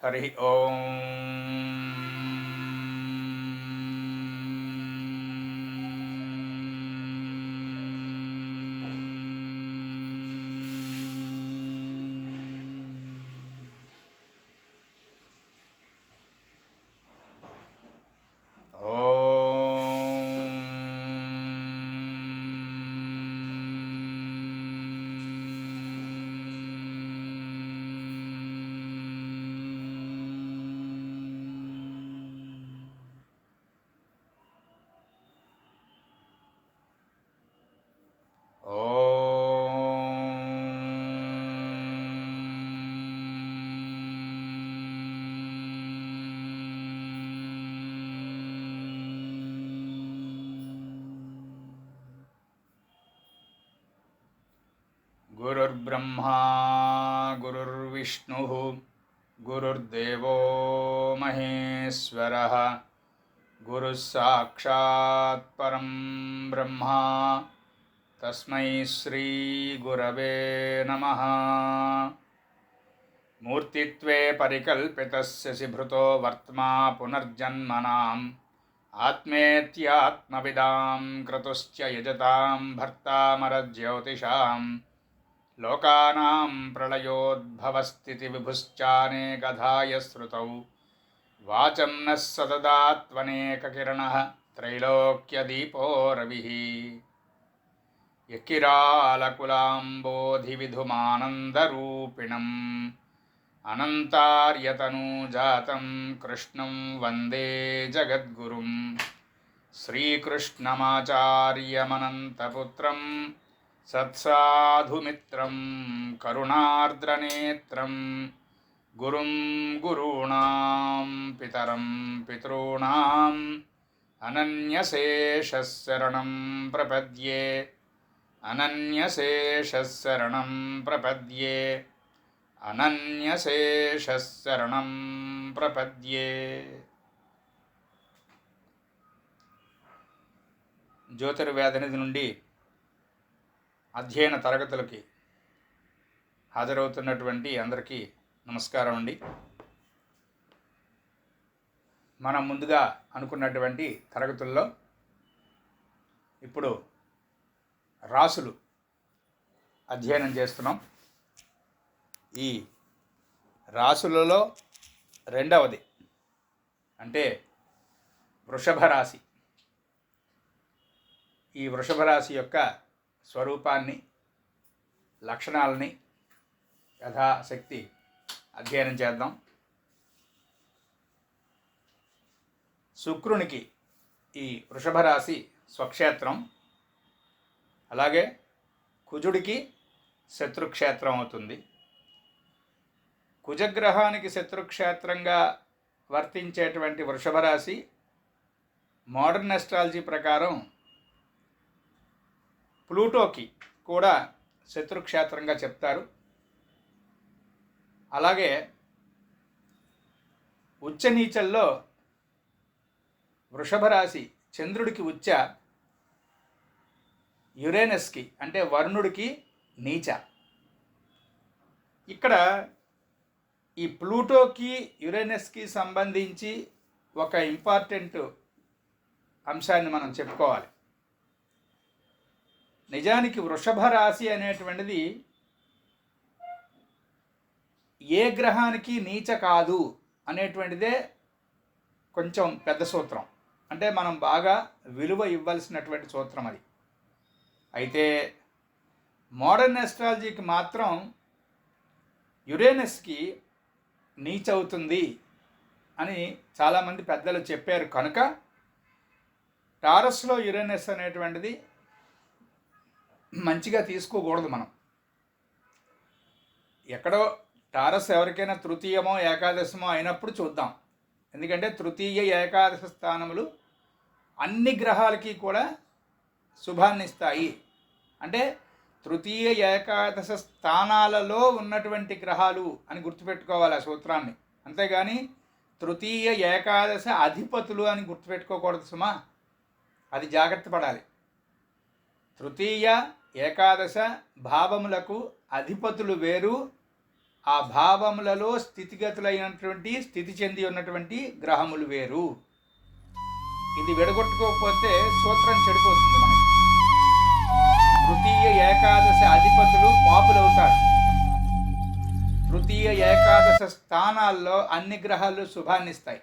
హరి ఓం. గురుర్బ్రహ్మా గురుర్విష్ణుః గురుర్దేవో మహేశ్వరః గురుః సాక్షాత్ పరం బ్రహ్మ తస్మై శ్రీ గురవే నమః. మూర్తిత్వే పరికల్పితస్య శిభృతో వర్త్మా పునర్జన్మనాం ఆత్మేత్యాత్మవిదాం క్రతుశ్చ యజతాం భర్తామరజ్యోతిషాం లోకానాం ప్రళయోద్భవస్థితి విభుశ్చానేకధాయ శ్రుతౌ వాచం నః సదదాత్వనేకకిరణః త్రైలోక్యదీపో రవిః యకిరాలకులాంబోధివిధుమానందరూపిణం అనంతార్యతనూజాతం కృష్ణం వందే జగద్గురుం శ్రీకృష్ణమాచార్యమనంతపుత్రం సత్సాధుమిత్రం కరుణార్ద్రనేత్రం గురుం గురూణాం పితరం పితॄణాం అనన్యశేషశరణం ప్రపద్యే అనన్యశేషశరణం ప్రపద్యే అనన్యశేషశరణం ప్రపద్యే. జ్యోతిర్వేదనిధి నుండి అధ్యయన తరగతులకి హాజరవుతున్నటువంటి అందరికీ నమస్కారం అండి. మనం ముందుగా అనుకున్నటువంటి తరగతుల్లో ఇప్పుడు రాసులు అధ్యయనం చేస్తున్నాం. ఈ రాసులలో రెండవది అంటే వృషభ రాశి. ఈ వృషభ రాశి యొక్క స్వరూపాన్ని, లక్షణాలని యథాశక్తి అధ్యయనం చేద్దాం. శుక్రునికి ఈ వృషభ రాశి స్వక్షేత్రం, అలాగే కుజుడికి శత్రుక్షేత్రం అవుతుంది. కుజగ్రహానికి శత్రుక్షేత్రంగా వర్తించేటువంటి వృషభ రాశి మోడర్న్ అస్ట్రాలజీ ప్రకారం ప్లూటోకి కూడా శత్రుక్షేత్రంగా చెప్తారు. అలాగే ఉచ్చ నీచల్లో వృషభ రాశి చంద్రుడికి ఉచ్చ, యురేనస్కి అంటే వరుణుడికి నీచ. ఇక్కడ ఈ ప్లూటోకి యురేనస్కి సంబంధించి ఒక ఇంపార్టెంట్ అంశాన్ని మనం చెప్పుకోవాలి. నిజానికి వృషభ రాశి అనేటువంటిది ఏ గ్రహానికి నీచ కాదు అనేటువంటిదే కొంచెం పెద్ద సూత్రం, అంటే మనం బాగా విలువ ఇవ్వాల్సినటువంటి సూత్రం అది. అయితే మోడర్న్ ఆస్ట్రాలజీకి మాత్రం యురేనస్కి నీచ అవుతుంది అని చాలామంది పెద్దలు చెప్పారు. కనుక టారస్లో యురేనస్ అనేటువంటిది మంచిగా తీసుకోకూడదు. మనం ఎక్కడో టారస్ ఎవరికైనా తృతీయమో ఏకాదశమో అయినప్పుడు చూద్దాం. ఎందుకంటే తృతీయ ఏకాదశ స్థానములు అన్ని గ్రహాలకి కూడా శుభాన్ని ఇస్తాయి. అంటే తృతీయ ఏకాదశ స్థానాలలో ఉన్నటువంటి గ్రహాలు అని గుర్తుపెట్టుకోవాలి ఆ సూత్రాన్ని. అంతేగాని తృతీయ ఏకాదశ అధిపతులు అని గుర్తుపెట్టుకోకూడదు సుమా, అది జాగ్రత్త పడాలి. తృతీయ ఏకాదశ భావములకు అధిపతులు వేరు, ఆ భావములలో స్థితిగతులైనటువంటి స్థితి చెంది ఉన్నటువంటి గ్రహములు వేరు. ఇది విడగొట్టుకోకపోతే సూత్రం చెడిపోతుంది మనకి. తృతీయ ఏకాదశ అధిపతులు పాపులవుతారు. తృతీయ ఏకాదశ స్థానాల్లో అన్ని గ్రహాలు శుభాన్నిస్తాయి.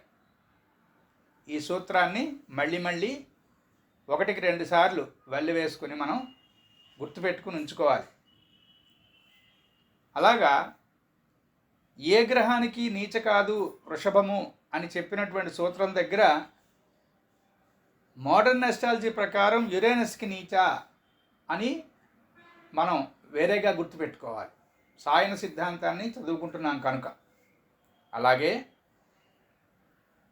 ఈ సూత్రాన్ని మళ్ళీ మళ్ళీ 1-2 సార్లు వెళ్ళి వేసుకుని మనం గుర్తుపెట్టుకుని ఉంచుకోవాలి. అలాగా ఏ గ్రహానికి నీచ కాదు వృషభము అని చెప్పినటువంటి సూత్రం దగ్గర మోడర్న్ అస్ట్రాలజీ ప్రకారం యురేనస్కి నీచ అని మనం వేరేగా గుర్తుపెట్టుకోవాలి. సాయన సిద్ధాంతాన్ని చదువుకుంటున్నాం కనుక. అలాగే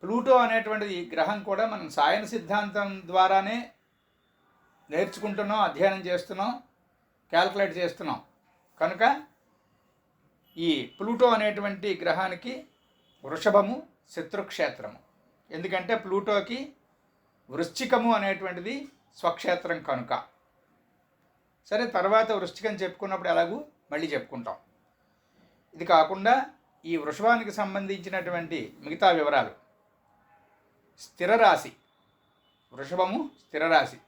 ప్లూటో అనేటువంటి గ్రహం కూడా మనం సాయన సిద్ధాంతం ద్వారానే నేర్చుకుంటున్నాం, అధ్యయనం చేస్తున్నాం, క్యాల్కులేట్ చేస్తున్నాం. కనుక ఈ ప్లూటో అనేటువంటి గ్రహానికి వృషభము శత్రుక్షేత్రము. ఎందుకంటే ప్లూటోకి వృశ్చికము అనేటువంటిది స్వక్షేత్రం కనుక. సరే, తర్వాత వృశ్చికం చెప్పుకున్నప్పుడు ఎలాగూ మళ్ళీ చెప్పుకుంటాం. ఇది కాకుండా ఈ వృషభానికి సంబంధించినటువంటి మిగతా వివరాలు. స్థిర రాశి, వృషభము స్థిర రాశి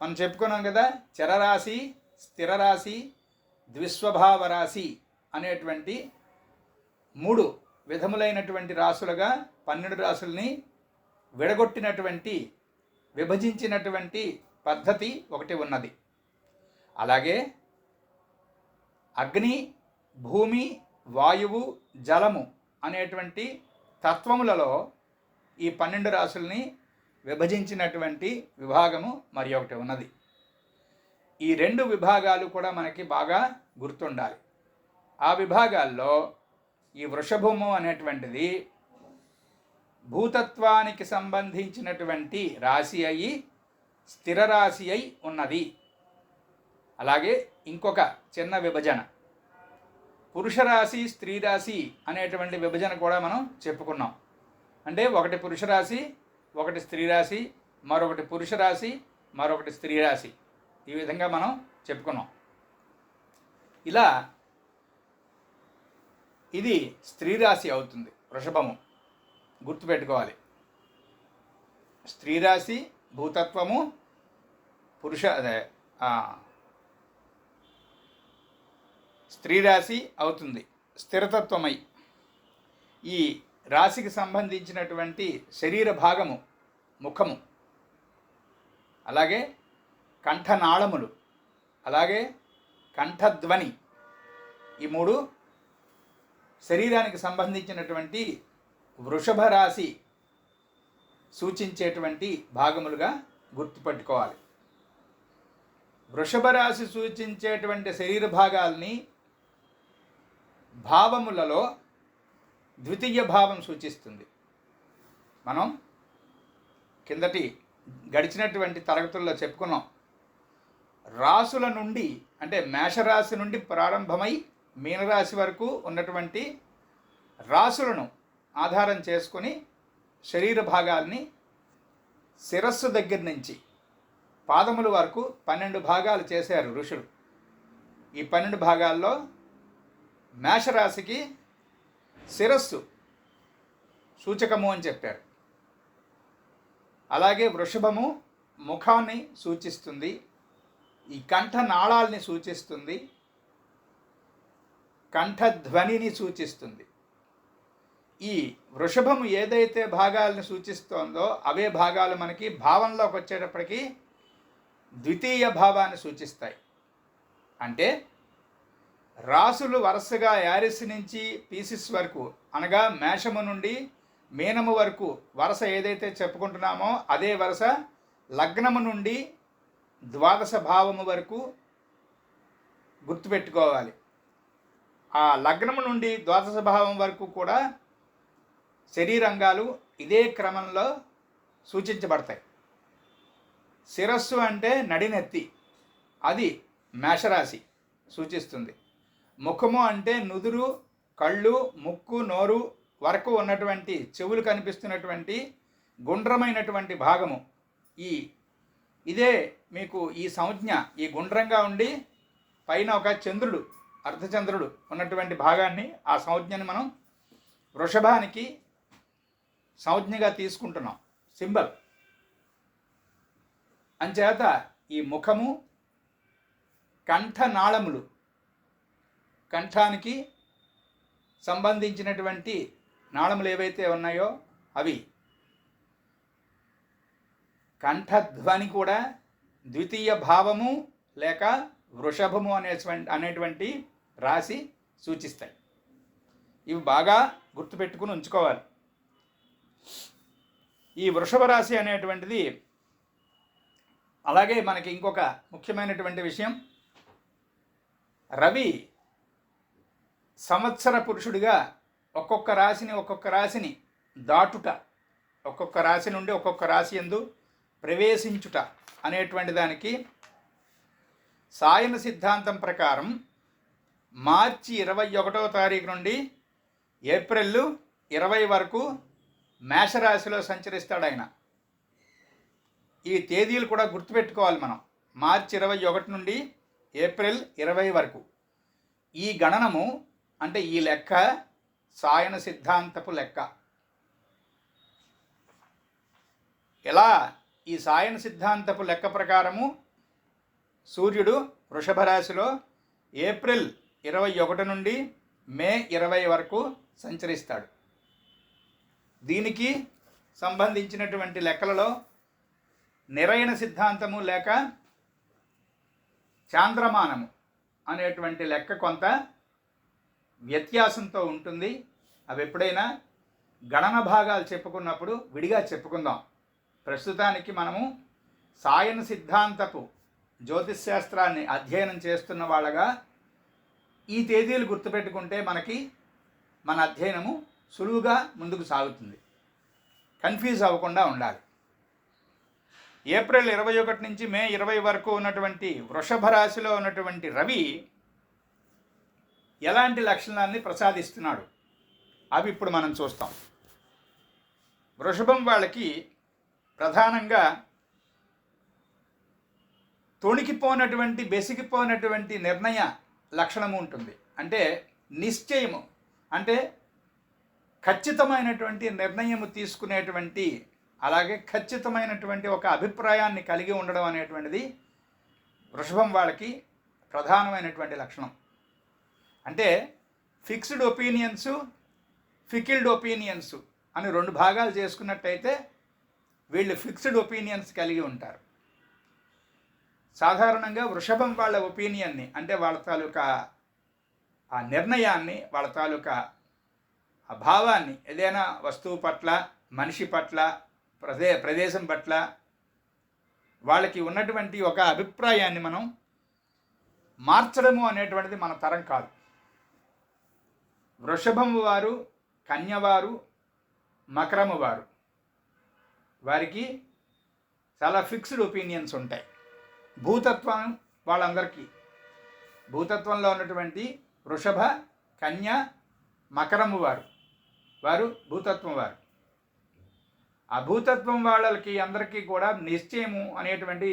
మనం చెప్పుకున్నాం కదా. చరరాశి, స్థిర రాశి, ద్విస్వభావ రాశి అనేటువంటి 3 విధములైనటువంటి రాశులుగా 12 రాశుల్ని విడగొట్టినటువంటి విభజించినటువంటి పద్ధతి ఒకటి ఉన్నది. అలాగే అగ్ని, భూమి, వాయువు, జలము అనేటువంటి తత్వములలో ఈ 12 రాశుల్ని విభజించినటువంటి విభాగము మరి ఒకటి ఉన్నది. ఈ 2 విభాగాలు కూడా మనకి బాగా గుర్తుండాలి. ఆ విభాగాల్లో ఈ వృషభము అనేటువంటిది భూతత్వానికి సంబంధించినటువంటి రాశి అయి స్థిర రాశి అయి ఉన్నది. అలాగే ఇంకొక చిన్న విభజన, పురుష రాశి, స్త్రీ రాశి అనేటువంటి విభజన కూడా మనం చెప్పుకున్నాం. అంటే ఒకటి పురుష రాశి, ఒకటి స్త్రీ రాశి, మరొకటి పురుష రాశి, మరొకటి స్త్రీ రాశి. ఈ విధంగా మనం చెప్పుకున్నాం. ఇలా ఇది స్త్రీ రాశి అవుతుంది వృషభము. గుర్తుపెట్టుకోవాలి. స్త్రీ రాశి భూతత్వము, స్త్రీ రాశి అవుతుంది స్థిరతత్వమై. ఈ రాశికి సంబంధించినటువంటి శరీర భాగము ముఖము, అలాగే కంఠనాళములు, అలాగే కంఠధ్వని, ఈ 3 శరీరానికి సంబంధించినటువంటి వృషభ రాశి సూచించేటువంటి భాగములుగా గుర్తుపెట్టుకోవాలి. వృషభ రాశి సూచించేటువంటి శరీర భాగాల్ని భావములలో ద్వితీయ భావం సూచిస్తుంది. మనం కిందటి గడిచినటువంటి తరగతుల్లో చెప్పుకున్నాం. రాసుల నుండి అంటే మేషరాశి నుండి ప్రారంభమై మీనరాశి వరకు ఉన్నటువంటి రాసులను ఆధారం చేసుకొని శరీర భాగాల్ని శిరస్సు దగ్గర నుంచి పాదముల వరకు 12 భాగాలు చేశారు ఋషులు. ఈ 12 భాగాల్లో మేషరాశికి శిరస్సు సూచకము అని చెప్పారు. అలాగే వృషభము ముఖాన్ని సూచిస్తుంది, ఈ కంఠనాళాల్ని సూచిస్తుంది, కంఠధ్వనిని సూచిస్తుంది. ఈ వృషభము ఏదైతే భాగాలను సూచిస్తోందో అవే భాగాలు మనకి భావంలోకి వచ్చేటప్పటికి ద్వితీయ భావాన్ని సూచిస్తాయి. అంటే రాసులు వరుసగా యారిస్ నుంచి పీసిస్ వరకు, అనగా మేషము నుండి మీనము వరకు వరుస ఏదైతే చెప్పుకుంటున్నామో అదే వరుస లగ్నము నుండి ద్వాదశ భావము వరకు గుర్తుపెట్టుకోవాలి. ఆ లగ్నము నుండి ద్వాదశ భావం వరకు కూడా శరీరంగాలు ఇదే క్రమంలో సూచించబడతాయి. శిరస్సు అంటే నడినెత్తి, అది మేషరాశి సూచిస్తుంది. ముఖము అంటే నుదురు, కళ్ళు, ముక్కు, నోరు వరకు ఉన్నటువంటి చెవులు కనిపిస్తున్నటువంటి గుండ్రమైనటువంటి భాగము. ఇదే మీకు ఈ సంజ్ఞ, ఈ గుండ్రంగా ఉండి పైన ఒక చంద్రుడు అర్ధచంద్రుడు ఉన్నటువంటి భాగాన్ని, ఆ సంజ్ఞని మనం వృషభానికి సంజ్ఞగా తీసుకుంటున్నాం, సింబల్. అంచేత ఈ ముఖము, కంఠనాళములు, కంఠానికి సంబంధించినటువంటి నాళములు ఏవైతే ఉన్నాయో అవి, కంఠధ్వని కూడా ద్వితీయ భావము లేక వృషభము అనేటువంటి రాశి సూచిస్తాయి. ఇవి బాగా గుర్తుపెట్టుకుని ఉంచుకోవాలి. ఈ వృషభ రాశి అనేటువంటిది, అలాగే మనకి ఇంకొక ముఖ్యమైనటువంటి విషయం, రవి సంవత్సర పురుషుడిగా ఒక్కొక్క రాశిని దాటుట, ఒక్కొక్క రాశి నుండి ఒక్కొక్క రాశి యందు ప్రవేశించుట అనేటువంటి దానికి సాయన సిద్ధాంతం ప్రకారం మార్చి 21వ తారీఖు నుండి ఏప్రిల్ 20 వరకు మేషరాశిలో సంచరిస్తాడు ఆయన. ఈ తేదీలు కూడా గుర్తుపెట్టుకోవాలి మనం. మార్చి 21 నుండి ఏప్రిల్ 20 వరకు. ఈ గణనము అంటే ఈ లెక్క సాయన సిద్ధాంతపు లెక్క. ఎలా ఈ సాయన సిద్ధాంతపు లెక్క ప్రకారము సూర్యుడు వృషభ రాశిలో ఏప్రిల్ 21 నుండి మే 20 వరకు సంచరిస్తాడు. దీనికి సంబంధించినటువంటి లెక్కలలో నిరయన సిద్ధాంతము లేక చాంద్రమానము అనేటువంటి లెక్క కొంత వ్యత్యాసంతో ఉంటుంది. అవి ఎప్పుడైనా గణన భాగాలు చెప్పుకున్నప్పుడు విడిగా చెప్పుకుందాం. ప్రస్తుతానికి మనము సాయన సిద్ధాంతపు జ్యోతిష్ శాస్త్రాన్ని అధ్యయనం చేస్తున్న వాళ్ళగా ఈ తేదీలు గుర్తుపెట్టుకుంటే మనకి మన అధ్యయనము సులువుగా ముందుకు సాగుతుంది. కన్ఫ్యూజ్ అవ్వకుండా ఉండాలి. ఏప్రిల్ 21 నుంచి మే 20 వరకు ఉన్నటువంటి వృషభ రాశిలో ఉన్నటువంటి రవి ఎలాంటి లక్షణాన్ని ప్రసాదిస్తున్నాడు అవి ఇప్పుడు మనం చూస్తాం. వృషభం వాళ్ళకి ప్రధానంగా తొణికిపోనటువంటి, బెసిగిపోనటువంటి నిర్ణయ లక్షణము ఉంటుంది. అంటే నిశ్చయము, అంటే ఖచ్చితమైనటువంటి నిర్ణయము తీసుకునేటువంటి, అలాగే ఖచ్చితమైనటువంటి ఒక అభిప్రాయాన్ని కలిగి ఉండడం అనేటువంటిది వృషభం వాళ్ళకి ప్రధానమైనటువంటి లక్షణం. అంటే ఫిక్స్డ్ ఒపీనియన్సు, ఫికిల్డ్ ఒపీనియన్సు అని 2 భాగాలు చేసుకున్నట్టయితే వీళ్ళు ఫిక్స్డ్ ఒపీనియన్స్ కలిగి ఉంటారు. సాధారణంగా వృషభం వాళ్ళ ఒపీనియన్ని, అంటే వాళ్ళ తాలూకా ఆ నిర్ణయాన్ని, వాళ్ళ తాలూకా ఆ భావాన్ని ఏదైనా వస్తువు పట్ల, మనిషి పట్ల, ప్రదేశం పట్ల వాళ్ళకి ఉన్నటువంటి ఒక అభిప్రాయాన్ని మనం మార్చడము అనేటువంటిది మన తరం కాదు. వృషభము వారు, కన్యవారు, మకరము వారు, వారికి చాలా ఫిక్స్డ్ ఒపీనియన్స్ ఉంటాయి. భూతత్వం వాళ్ళందరికీ, భూతత్వంలో ఉన్నటువంటి వృషభ, కన్య, మకరము వారు భూతత్వం వారు. ఆ భూతత్వం వాళ్ళకి అందరికీ కూడా నిశ్చయము అనేటువంటి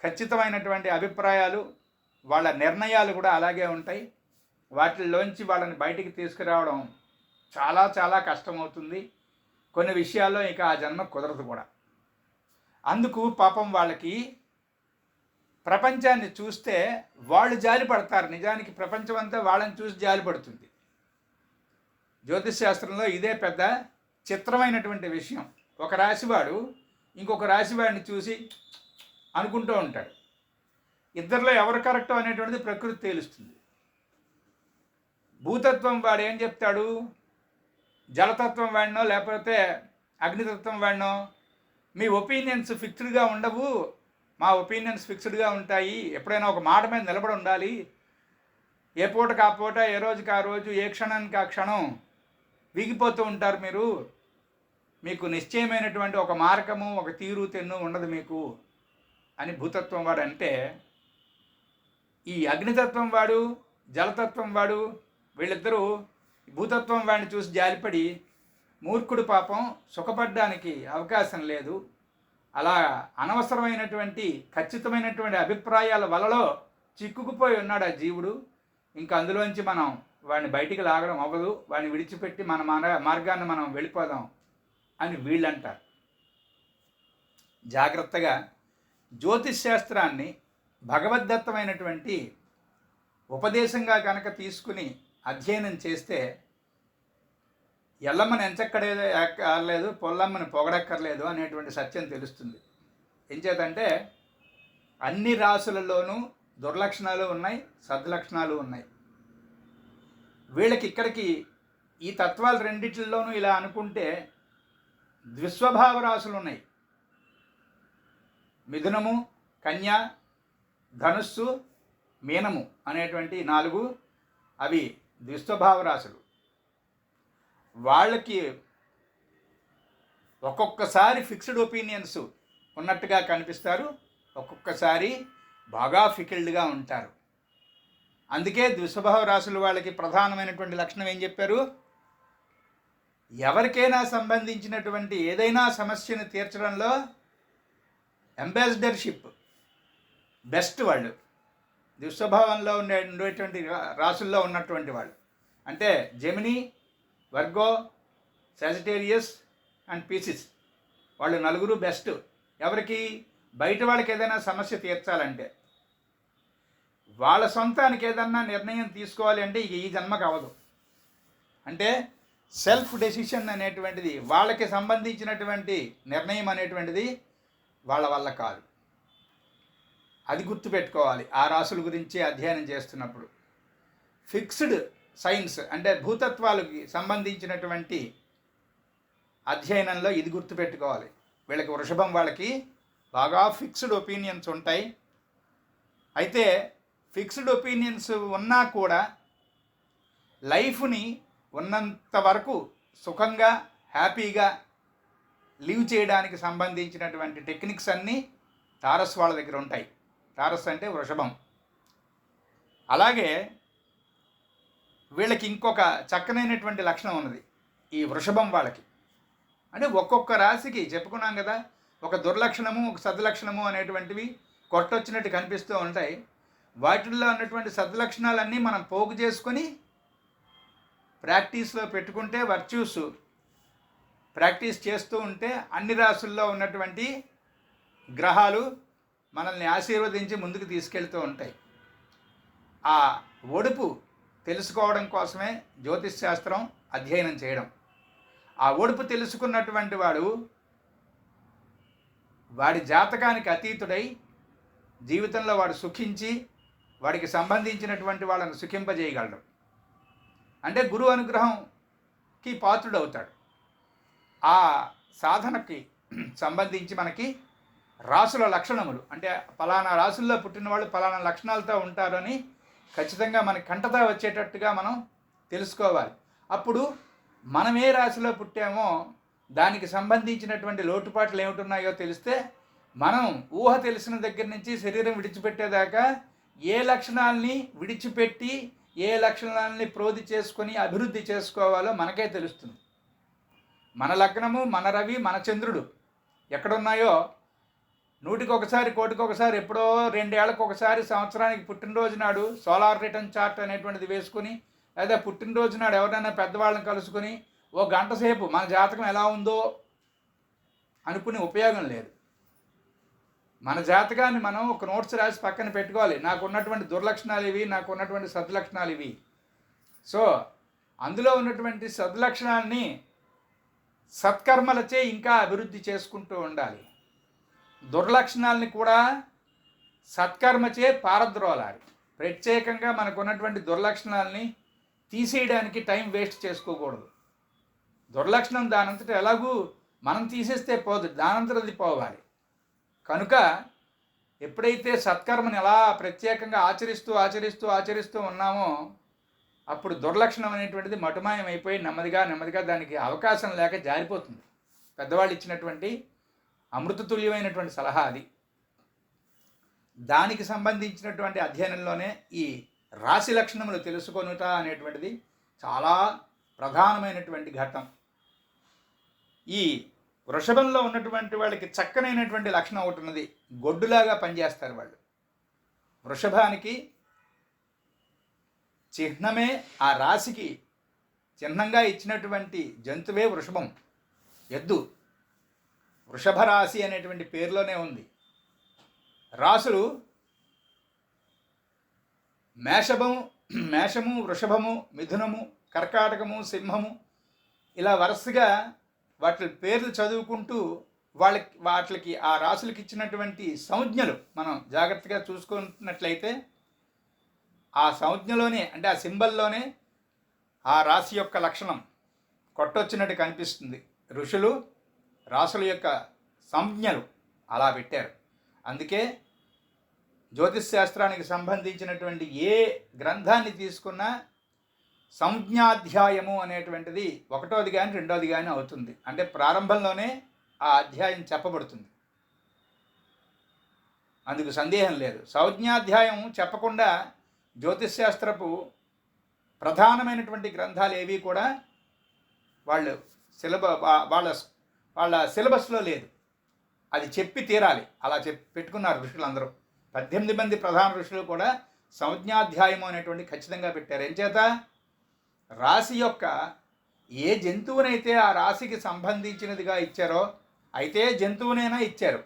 ఖచ్చితమైనటువంటి అభిప్రాయాలు, వాళ్ళ నిర్ణయాలు కూడా అలాగే ఉంటాయి. వాటిల్లోంచి వాళ్ళని బయటికి తీసుకురావడం చాలా చాలా కష్టమవుతుంది. కొన్ని విషయాల్లో ఇక ఆ జన్మ కుదరదు కూడా. అందుకు పాపం వాళ్ళకి ప్రపంచాన్ని చూస్తే వాళ్ళు జాలిపడతారు. నిజానికి ప్రపంచం అంతా వాళ్ళని చూసి జాలిపడుతుంది. జ్యోతిష్ శాస్త్రంలో ఇదే పెద్ద చిత్రమైనటువంటి విషయం. ఒక రాశివాడు ఇంకొక రాశివాడిని చూసి అనుకుంటూ ఉంటాడు. ఇద్దరిలో ఎవరు కరెక్టో అనేటువంటిది ప్రకృతి తేలుస్తుంది. భూతత్వం వాడు ఏం చెప్తాడు, జలతత్వం వాడినో లేకపోతే అగ్నితత్వం వాడినో, మీ ఒపీనియన్స్ ఫిక్స్డ్గా ఉండవు, మా ఒపీనియన్స్ ఫిక్స్డ్గా ఉంటాయి, ఎప్పుడైనా ఒక మాట మీద నిలబడి ఉండాలి, ఏ పూటకు ఆ పూట, ఏ రోజుకి ఆ రోజు, ఏ క్షణానికి ఆ క్షణం వీగిపోతూ ఉంటారు మీరు, మీకు నిశ్చయమైనటువంటి ఒక మార్గము, ఒక తీరు తెన్ను ఉండదు మీకు అని భూతత్వం వాడు అంటే, ఈ అగ్నితత్వం వాడు, జలతత్వం వాడు, వీళ్ళిద్దరూ భూతత్వం వాడిని చూసి జాలిపడి, మూర్ఖుడు పాపం సుఖపడడానికి అవకాశం లేదు, అలా అనవసరమైనటువంటి ఖచ్చితమైనటువంటి అభిప్రాయాల వలలో చిక్కుకుపోయి ఉన్నాడు ఆ జీవుడు, ఇంకా అందులోంచి మనం వాడిని బయటికి లాగడం అవ్వదు, వాడిని విడిచిపెట్టి మన మార్గాన్ని మనం వెళ్ళిపోదాం అని వీళ్ళంటారు. జాగ్రత్తగా జ్యోతిష్ శాస్త్రాన్ని భగవద్దత్తమైనటువంటి ఉపదేశంగా కనుక తీసుకుని అధ్యయనం చేస్తే ఎల్లమ్మని ఎంచక్కర్లేదు, పొల్లమ్మని పొగడక్కర్లేదు అనేటువంటి సత్యం తెలుస్తుంది. ఏం చేతంటే అన్ని రాసులలోనూ దుర్లక్షణాలు ఉన్నాయి, సద్లక్షణాలు ఉన్నాయి. వీళ్ళకి ఇక్కడికి ఈ తత్వాలు రెండిట్లలోనూ ఇలా అనుకుంటే ద్విస్వభావ రాసులు ఉన్నాయి. మిథునము, కన్య, ధనుస్సు, మీనము అనేటువంటి 4 అవి ద్విస్వభావ రాశులు. వాళ్ళకి ఒక్కొక్కసారి ఫిక్స్డ్ ఒపీనియన్స్ ఉన్నట్టుగా కనిపిస్తారు, ఒక్కొక్కసారి బాగా ఫికిల్డ్గా ఉంటారు. అందుకే ద్విస్వభావ రాశులు వాళ్ళకి ప్రధానమైనటువంటి లక్షణం ఏం చెప్పారు? ఎవరికైనా సంబంధించినటువంటి ఏదైనా సమస్యను తీర్చడంలో అంబాసిడర్షిప్ బెస్ట్ వాళ్ళు దుస్వభావంలో ఉండేటువంటి రాసుల్లో ఉన్నటువంటి వాళ్ళు. అంటే జెమిని, వర్గో, సాజిటేరియస్ అండ్ పీసిస్ వాళ్ళు 4 బెస్ట్. ఎవరికి? బయట వాళ్ళకి ఏదైనా సమస్య తీర్చాలంటే. వాళ్ళ సొంతానికి ఏదన్నా నిర్ణయం తీసుకోవాలి అంటే ఈ జన్మకు అవ్వదు. అంటే సెల్ఫ్ డెసిషన్ అనేటువంటిది, వాళ్ళకి సంబంధించినటువంటి నిర్ణయం అనేటువంటిది వాళ్ళ వల్ల కాదు. అది గుర్తుపెట్టుకోవాలి ఆ రాసుల గురించి అధ్యయనం చేస్తున్నప్పుడు. ఫిక్స్డ్ సైన్స్ అంటే భూతత్వాలకి సంబంధించినటువంటి అధ్యయనంలో ఇది గుర్తుపెట్టుకోవాలి. వీళ్ళకి వృషభం వాళ్ళకి బాగా ఫిక్స్డ్ ఒపీనియన్స్ ఉంటాయి. అయితే ఫిక్స్డ్ ఒపీనియన్స్ ఉన్నా కూడా లైఫ్ని ఉన్నంత వరకు సుఖంగా హ్యాపీగా లివ్ చేయడానికి సంబంధించినటువంటి టెక్నిక్స్ అన్నీ తారస్ వాళ్ళ దగ్గర ఉంటాయి. తారస్ అంటే వృషభం. అలాగే వీళ్ళకి ఇంకొక చక్కనైనటువంటి లక్షణం ఉన్నది ఈ వృషభం వాళ్ళకి. అంటే ఒక్కొక్క రాశికి చెప్పుకున్నాం కదా, ఒక దుర్లక్షణము ఒక సద్లక్షణము అనేటువంటివి కొట్టొచ్చినట్టు కనిపిస్తూ ఉంటాయి. వాటిల్లో ఉన్నటువంటి సద్లక్షణాలన్నీ మనం పోగు చేసుకొని ప్రాక్టీస్లో పెట్టుకుంటే, వర్చ్యూస్ ప్రాక్టీస్ చేస్తూ ఉంటే అన్ని రాసుల్లో ఉన్నటువంటి గ్రహాలు మనల్ని ఆశీర్వదించి ముందుకు తీసుకెళ్తూ ఉంటాయి. ఆ ఒడుపు తెలుసుకోవడం కోసమే జ్యోతిష్ శాస్త్రం అధ్యయనం చేయడం. ఆ ఒడుపు తెలుసుకున్నటువంటి వాడు వాడి జాతకానికి అతీతుడై జీవితంలో వాడు సుఖించి వాడికి సంబంధించినటువంటి వాళ్ళను సుఖింపజేయగలడు. అంటే గురువు అనుగ్రహంకి పాత్రుడవుతాడు. ఆ సాధనకి సంబంధించి మనకి రాసుల లక్షణములు అంటే పలానా రాసుల్లో పుట్టిన వాళ్ళు పలానా లక్షణాలతో ఉంటారని ఖచ్చితంగా మనకి కంటతా వచ్చేటట్టుగా మనం తెలుసుకోవాలి. అప్పుడు మనం ఏ రాశిలో పుట్టామో దానికి సంబంధించినటువంటి లోటుపాట్లు ఏమిటున్నాయో తెలిస్తే మనం ఊహ తెలిసిన దగ్గర నుంచి శరీరం విడిచిపెట్టేదాకా ఏ లక్షణాలని విడిచిపెట్టి ఏ లక్షణాలని ప్రోధి చేసుకొని అభివృద్ధి చేసుకోవాలో మనకే తెలుస్తుంది. మన లగ్నము, మన రవి, మన చంద్రుడు ఎక్కడున్నాయో 100కి ఒకసారి, కోటికి ఒకసారి, ఎప్పుడో 2 ఏళ్లకు ఒకసారి, సంవత్సరానికి పుట్టినరోజు నాడు సోలార్ రిటర్న్ చార్ట్ అనేటువంటిది వేసుకుని, లేదా పుట్టినరోజు నాడు ఎవరైనా పెద్దవాళ్ళని కలుసుకొని ఓ గంట సేపు మన జాతకం ఎలా ఉందో అనుకునే ఉపయోగం లేదు. మన జాతకాన్ని మనం ఒక నోట్స్ రాసి పక్కన పెట్టుకోవాలి. నాకు ఉన్నటువంటి దుర్లక్షణాలు ఇవి, నాకు ఉన్నటువంటి సద్లక్షణాలు ఇవి. సో అందులో ఉన్నటువంటి సద్లక్షణాలని సత్కర్మలచే ఇంకా అభివృద్ధి చేసుకుంటూ ఉండాలి. దుర్లక్షణాలని కూడా సత్కర్మచే పారద్రోలాలి. ప్రత్యేకంగా మనకు ఉన్నటువంటి దుర్లక్షణాలని తీసేయడానికి టైం వేస్ట్ చేసుకోకూడదు. దుర్లక్షణం దానంతట ఎలాగూ మనం తీసేస్తే పోదు, దానంతట అది పోవాలి. కనుక ఎప్పుడైతే సత్కర్మని ఎలా ప్రత్యేకంగా ఆచరిస్తూ ఉన్నామో అప్పుడు దుర్లక్షణం అనేటువంటిది మటుమాయం అయిపోయి నెమ్మదిగా దానికి అవకాశం లేక జారిపోతుంది. పెద్దవాళ్ళు ఇచ్చినటువంటి అమృతతుల్యమైనటువంటి సలహా అది. దానికి సంబంధించినటువంటి అధ్యయనంలోనే ఈ రాశి లక్షణములు తెలుసుకొనుట అనేటువంటిది చాలా ప్రధానమైనటువంటి ఘట్టం. ఈ వృషభంలో ఉన్నటువంటి వాళ్ళకి చక్కనైనటువంటి లక్షణం ఒకటి ఉన్నది, గొడ్డులాగా పనిచేస్తారు వాళ్ళు. వృషభానికి చిహ్నమే, ఆ రాశికి చిహ్నంగా ఇచ్చినటువంటి జంతువే వృషభం, ఎద్దు. వృషభ రాశి అనేటువంటి పేరులోనే ఉంది. రాసులు మేషము, వృషభము, మిథునము, కర్కాటకము, సింహము, ఇలా వరుసగా వాటి పేర్లు చదువుకుంటూ వాటికి ఆ రాసులకి ఇచ్చినటువంటి సంజ్ఞలు మనం జాగ్రత్తగా చూసుకున్నట్లయితే ఆ సంజ్ఞలోనే, అంటే ఆ సింబల్లోనే ఆ రాశి యొక్క లక్షణం కొట్టొచ్చినట్టు కనిపిస్తుంది. ఋషులు రాసుల యొక్క సంజ్ఞలు అలా పెట్టారు. అందుకే జ్యోతిష్ శాస్త్రానికి సంబంధించినటువంటి ఏ గ్రంథాన్ని తీసుకున్నా సంజ్ఞాధ్యాయము అనేటువంటిది ఒకటోది కానీ రెండోది కానీ అవుతుంది. అంటే ప్రారంభంలోనే ఆ అధ్యాయం చెప్పబడుతుంది, అందుకు సందేహం లేదు. సంజ్ఞాధ్యాయం చెప్పకుండా జ్యోతిష్ శాస్త్రపు ప్రధానమైనటువంటి గ్రంథాలు ఏవి కూడా వాళ్ళ సిలబస్లో లేదు. అది చెప్పి తీరాలి. అలా పెట్టుకున్నారు ఋషులందరూ. 18 మంది ప్రధాన ఋషులు కూడా సంజ్ఞాధ్యాయము అనేటువంటి ఖచ్చితంగా పెట్టారు. ఎంచేత రాశి యొక్క ఏ జంతువునైతే ఆ రాశికి సంబంధించినదిగా ఇచ్చారో, అయితే జంతువునైనా ఇచ్చారు,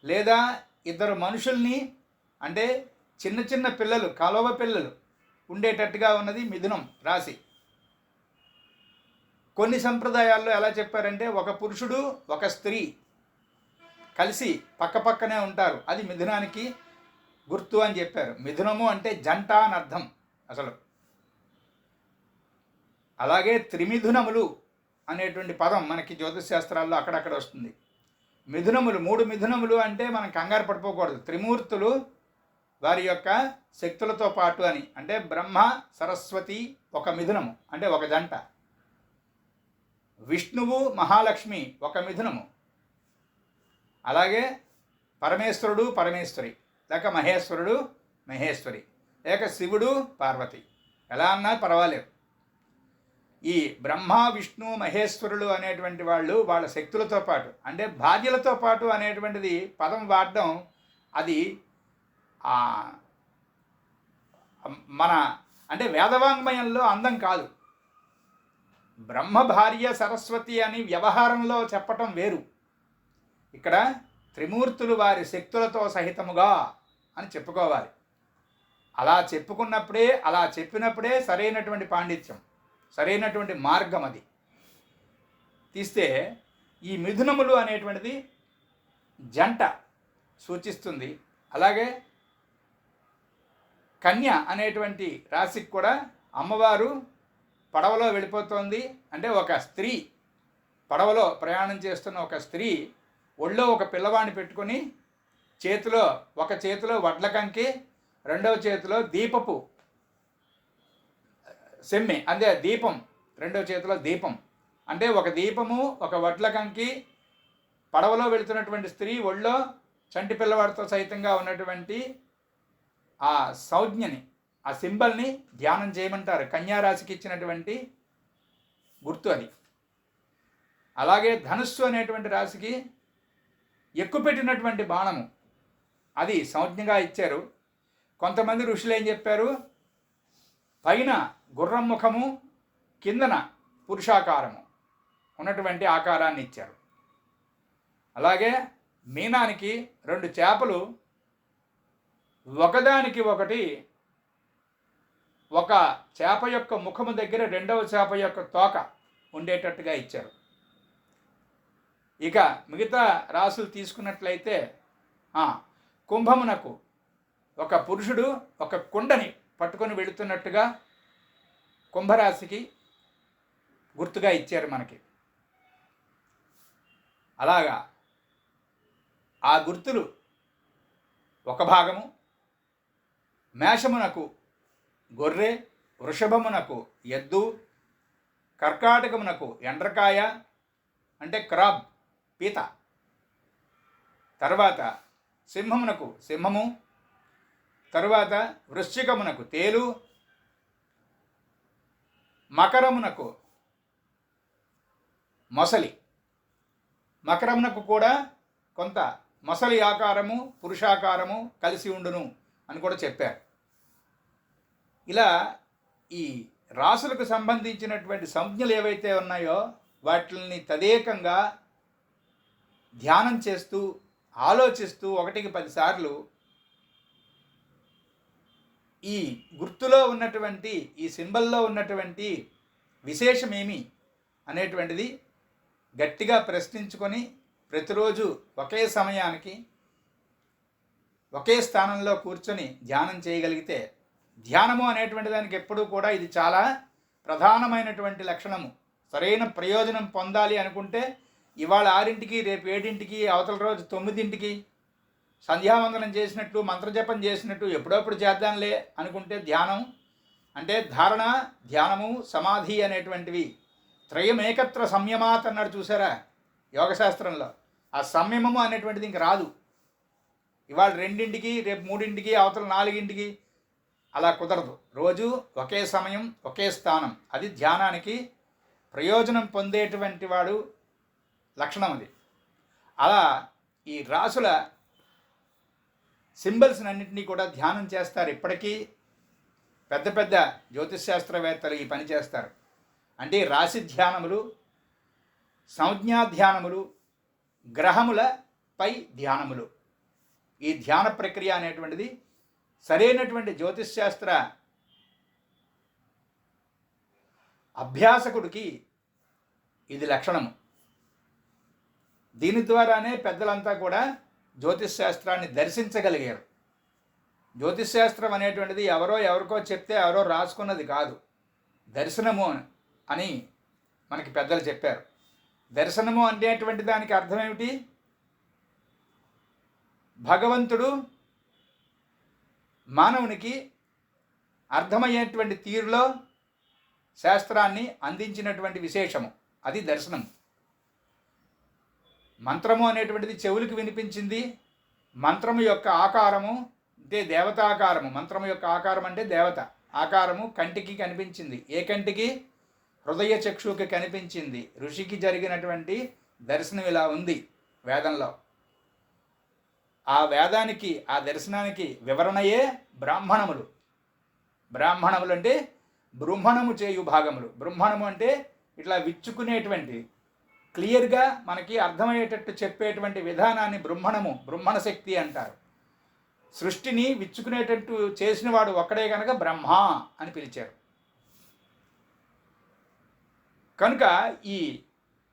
లేదా ఇద్దరు మనుషుల్ని, అంటే చిన్న చిన్న పిల్లలు, కలవ పిల్లలు ఉండేటట్టుగా ఉన్నది మిథునం రాశి. కొన్ని సంప్రదాయాల్లో ఎలా చెప్పారంటే ఒక పురుషుడు ఒక స్త్రీ కలిసి పక్కపక్కనే ఉంటారు, అది మిథునానికి గుర్తు అని చెప్పారు. మిథునము అంటే జంట అని అర్థం అసలు. అలాగే త్రిమిథునములు అనేటువంటి పదం మనకి జ్యోతిష్ శాస్త్రాల్లో అక్కడక్కడ వస్తుంది. మిథునములు, 3 మిథునములు అంటే మనం కంగారు పడిపోకూడదు. త్రిమూర్తులు వారి యొక్క శక్తులతో పాటు అని, అంటే బ్రహ్మ సరస్వతి ఒక మిథునము, అంటే ఒక జంట. విష్ణువు మహాలక్ష్మి ఒక మిథునము. అలాగే పరమేశ్వరుడు పరమేశ్వరి, లేక మహేశ్వరుడు మహేశ్వరి, లేక శివుడు పార్వతి, ఎలా అన్నా పర్వాలేదు. ఈ బ్రహ్మ విష్ణు మహేశ్వరులు అనేటువంటి వాళ్ళు వాళ్ళ శక్తులతో పాటు, అంటే భార్యలతో పాటు అనేటువంటిది పదం వాడడం అది మన అంటే వేదవాంగ్మయంలో అందం కాదు. బ్రహ్మ భార్య సరస్వతి అని వ్యవహారంలో చెప్పటం వేరు. ఇక్కడ త్రిమూర్తులు వారి శక్తులతో సహితముగా అని చెప్పుకోవాలి. అలా చెప్పుకున్నప్పుడే, అలా చెప్పినప్పుడే సరైనటువంటి పాండిత్యం, సరైనటువంటి మార్గం అది. తీస్తే ఈ మిథునములు అనేటువంటిది జంట సూచిస్తుంది. అలాగే కన్య అనేటువంటి రాశికి కూడా అమ్మవారు పడవలో వెళ్ళిపోతోంది. అంటే ఒక స్త్రీ, పడవలో ప్రయాణం చేస్తున్న ఒక స్త్రీ ఒళ్ళో ఒక పిల్లవాడిని పెట్టుకొని ఒక చేతిలో వడ్ల కంకి, రెండవ చేతిలో దీపపు సెమ్మె, అదే దీపం, రెండవ చేతిలో దీపం. అంటే ఒక దీపము, ఒక వడ్ల కంకి, పడవలో వెళుతున్నటువంటి స్త్రీ ఒళ్ళో చంటి పిల్లవాడితో సహితంగా ఉన్నటువంటి ఆ సంజ్ఞని, ఆ సింబల్ని ధ్యానం చేయమంటారు. కన్యారాశికి ఇచ్చినటువంటి గుర్తు అది. అలాగే ధనుస్సు అనేటువంటి రాశికి ఎక్కుపెట్టినటువంటి బాణము, అది సంజ్ఞగా ఇచ్చారు. కొంతమంది ఋషులు ఏం చెప్పారు, పైన గుర్రం ముఖము, కిందన పురుషాకారము ఉన్నటువంటి ఆకారాన్ని ఇచ్చారు. అలాగే మీనానికి 2 చేపలు ఒకదానికి ఒకటి, ఒక చేప యొక్క ముఖము దగ్గర రెండవ చేప యొక్క తోక ఉండేటట్టుగా ఇచ్చారు. ఇక మిగతా రాసులు తీసుకున్నట్లయితే కుంభమునకు ఒక పురుషుడు ఒక కుండని పట్టుకొని వెళుతున్నట్టుగా కుంభరాశికి గుర్తుగా ఇచ్చారు మనకి. అలాగా ఆ గుర్తులు ఒక భాగము, మేషమునకు గొర్రె, వృషభమునకు ఎద్దు, కర్కాటకమునకు ఎండ్రకాయ అంటే క్రాబ్, పీత, తర్వాత సింహమునకు సింహము, తరువాత వృశ్చికమునకు తేలు, మకరమునకు మొసలి. మకరమునకు కూడా కొంత మొసలి ఆకారము పురుషాకారము కలిసి ఉండును అని కూడా చెప్పారు. ఇలా ఈ రాసులకు సంబంధించినటువంటి సంజ్ఞలు ఏవైతే ఉన్నాయో వాటిని తదేకంగా ధ్యానం చేస్తూ ఆలోచిస్తూ 1కి 10 సార్లు ఈ గుర్తులో ఉన్నటువంటి ఈ సింబల్లో ఉన్నటువంటి విశేషమేమి అనేటువంటిది గట్టిగా ప్రశ్నించుకొని ప్రతిరోజు ఒకే సమయానికి ఒకే స్థానంలో కూర్చొని ధ్యానం చేయగలిగితే, ధ్యానము అనేటువంటి దానికి ఎప్పుడూ కూడా ఇది చాలా ప్రధానమైనటువంటి లక్షణము. సరైన ప్రయోజనం పొందాలి అనుకుంటే ఇవాళ 6ంటికి, రేపు 7ంటికి, అవతల రోజు 9ంటికి సంధ్యావందనం చేసినట్టు, మంత్రజపం చేసినట్టు ఎప్పుడప్పుడు చేద్దాంలే అనుకుంటే ధ్యానం అంటే ధారణ, ధ్యానము, సమాధి అనేటువంటివి త్రయమేకత్ర సంయమాత్ అన్నాడు చూసారా యోగశాస్త్రంలో. ఆ సంయమము అనేటువంటిది ఇంక రాదు. ఇవాళ 2ంటికి, రేపు 3ంటికి, అవతల 4ంటికి అలా కుదరదు. రోజు ఒకే సమయం, ఒకే స్థానం. అది ధ్యానానికి ప్రయోజనం పొందేటువంటి వాడు లక్షణం అది. అలా ఈ రాసుల సింబల్స్ అన్నింటినీ కూడా ధ్యానం చేస్తారు. ఇప్పటికీ పెద్ద పెద్ద జ్యోతిష్శాస్త్రవేత్తలు ఈ పని చేస్తారు. అంటే రాశి ధ్యానములు, సంజ్ఞా ధ్యానములు, గ్రహములపై ధ్యానములు, ఈ ధ్యాన ప్రక్రియ అనేటువంటిది సరైనటువంటి జ్యోతిష్శాస్త్ర అభ్యాసకుడికి ఇది లక్షణము. దీని ద్వారానే పెద్దలంతా కూడా జ్యోతిష్శాస్త్రాన్ని దర్శించగలిగారు. జ్యోతిష్శాస్త్రం అనేటువంటిది ఎవరికో చెప్తే ఎవరో రాసుకున్నది కాదు, దర్శనము అని మనకి పెద్దలు చెప్పారు. దర్శనము అనేటువంటి దానికి అర్థం ఏమిటి? భగవంతుడు మానవునికి అర్థమయ్యేటువంటి తీరులో శాస్త్రాన్ని అందించినటువంటి విశేషము, అది దర్శనం. మంత్రము అనేటువంటిది చెవులకు వినిపించింది. మంత్రము యొక్క ఆకారము అంటే దేవతాకారము. మంత్రము యొక్క ఆకారం అంటే దేవత ఆకారము కంటికి కనిపించింది. ఏ కంటికి? హృదయ చక్షువుకి కనిపించింది. ఋషికి జరిగినటువంటి దర్శనం ఇలా ఉంది వేదంలో. ఆ వేదానికి, ఆ దర్శనానికి వివరణయే బ్రాహ్మణములు. బ్రాహ్మణములు అంటే బృంహణము చేయు భాగములు. బృంహణము అంటే ఇట్లా విచ్చుకునేటువంటి, క్లియర్గా మనకి అర్థమయ్యేటట్టు చెప్పేటువంటి విధానాన్ని బ్రహ్మణము, బ్రహ్మణ శక్తి అంటారు. సృష్టిని విచ్చుకునేటట్టు చేసినవాడు ఒక్కడే కనుక బ్రహ్మ అని పిలిచారు. కనుక ఈ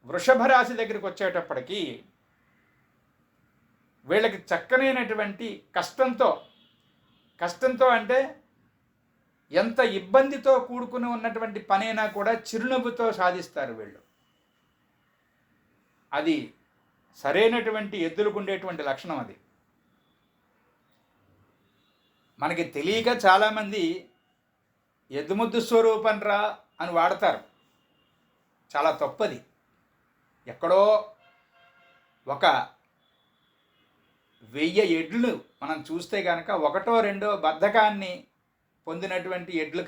వృషభ రాశి దగ్గరికి వచ్చేటప్పటికి వీళ్ళకి చక్కనైనటువంటి కష్టంతో అంటే ఎంత ఇబ్బందితో కూడుకుని ఉన్నటువంటి పనైనా కూడా చిరునవ్వుతో సాధిస్తారు వీళ్ళు. అది సరైనటువంటి ఎద్దులకు ఉండేటువంటి లక్షణం. అది మనకి తెలియక చాలామంది ఎద్దుముద్దు స్వరూపం రా అని వాడతారు. చాలా తప్పది. ఎక్కడో ఒక 1000 ఎడ్లు మనం చూస్తే కనుక 1, 2 బద్ధకాన్ని పొందినటువంటి ఎడ్లు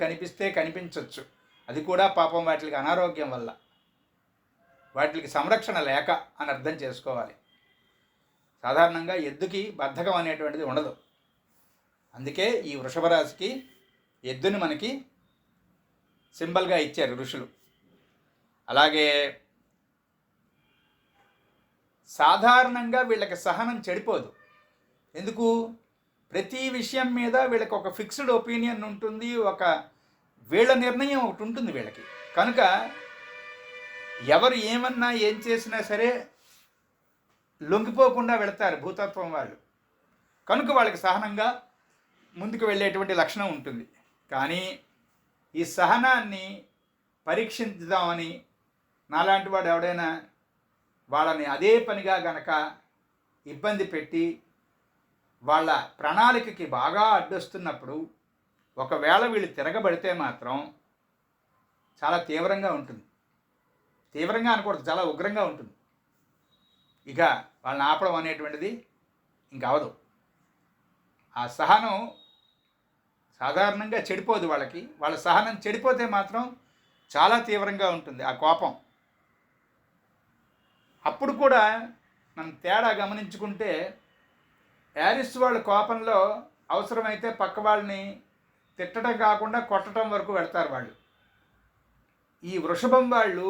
కనిపించవచ్చు. అది కూడా పాపం వాటికి అనారోగ్యం వల్ల, వాటికి సంరక్షణ లేక అని అర్థం చేసుకోవాలి. సాధారణంగా ఎద్దుకి బద్ధకం అనేటువంటిది ఉండదు. అందుకే ఈ వృషభ రాశికి ఎద్దుని మనకి సింబల్గా ఇచ్చారు ఋషులు. అలాగే సాధారణంగా వీళ్ళకి సహనం చెడిపోదు. ఎందుకు? ప్రతి విషయం మీద వీళ్ళకి ఒక ఫిక్స్డ్ ఒపీనియన్ ఉంటుంది, వీళ్ళ నిర్ణయం ఒకటి ఉంటుంది వీళ్ళకి. కనుక ఎవరు ఏమన్నా ఏం చేసినా సరే లొంగిపోకుండా వెళతారు భూతత్వం వాళ్ళు. కనుక వాళ్ళకి సహనంగా ముందుకు వెళ్ళేటువంటి లక్షణం ఉంటుంది. కానీ ఈ సహనాన్ని పరీక్షించుదామని నాలాంటి వాడు ఎవడైనా వాళ్ళని అదే పనిగా గనక ఇబ్బంది పెట్టి వాళ్ళ ప్రణాళికకి బాగా అడ్డొస్తున్నప్పుడు ఒకవేళ వీళ్ళు తిరగబడితే మాత్రం చాలా తీవ్రంగా ఉంటుంది. తీవ్రంగా అనకూడదు, చాలా ఉగ్రంగా ఉంటుంది. ఇక వాళ్ళని ఆపడం అనేటువంటిది ఇంక అవదు. ఆ సహనం సాధారణంగా చెడిపోదు వాళ్ళకి. వాళ్ళ సహనం చెడిపోతే మాత్రం చాలా తీవ్రంగా ఉంటుంది ఆ కోపం. అప్పుడు కూడా మనం తేడా గమనించుకుంటే యారిస్ వాళ్ళ కోపంలో అవసరమైతే పక్క వాళ్ళని తిట్టడం కాకుండా కొట్టడం వరకు వెళ్తారు వాళ్ళు. ఈ వృషభం వాళ్ళు,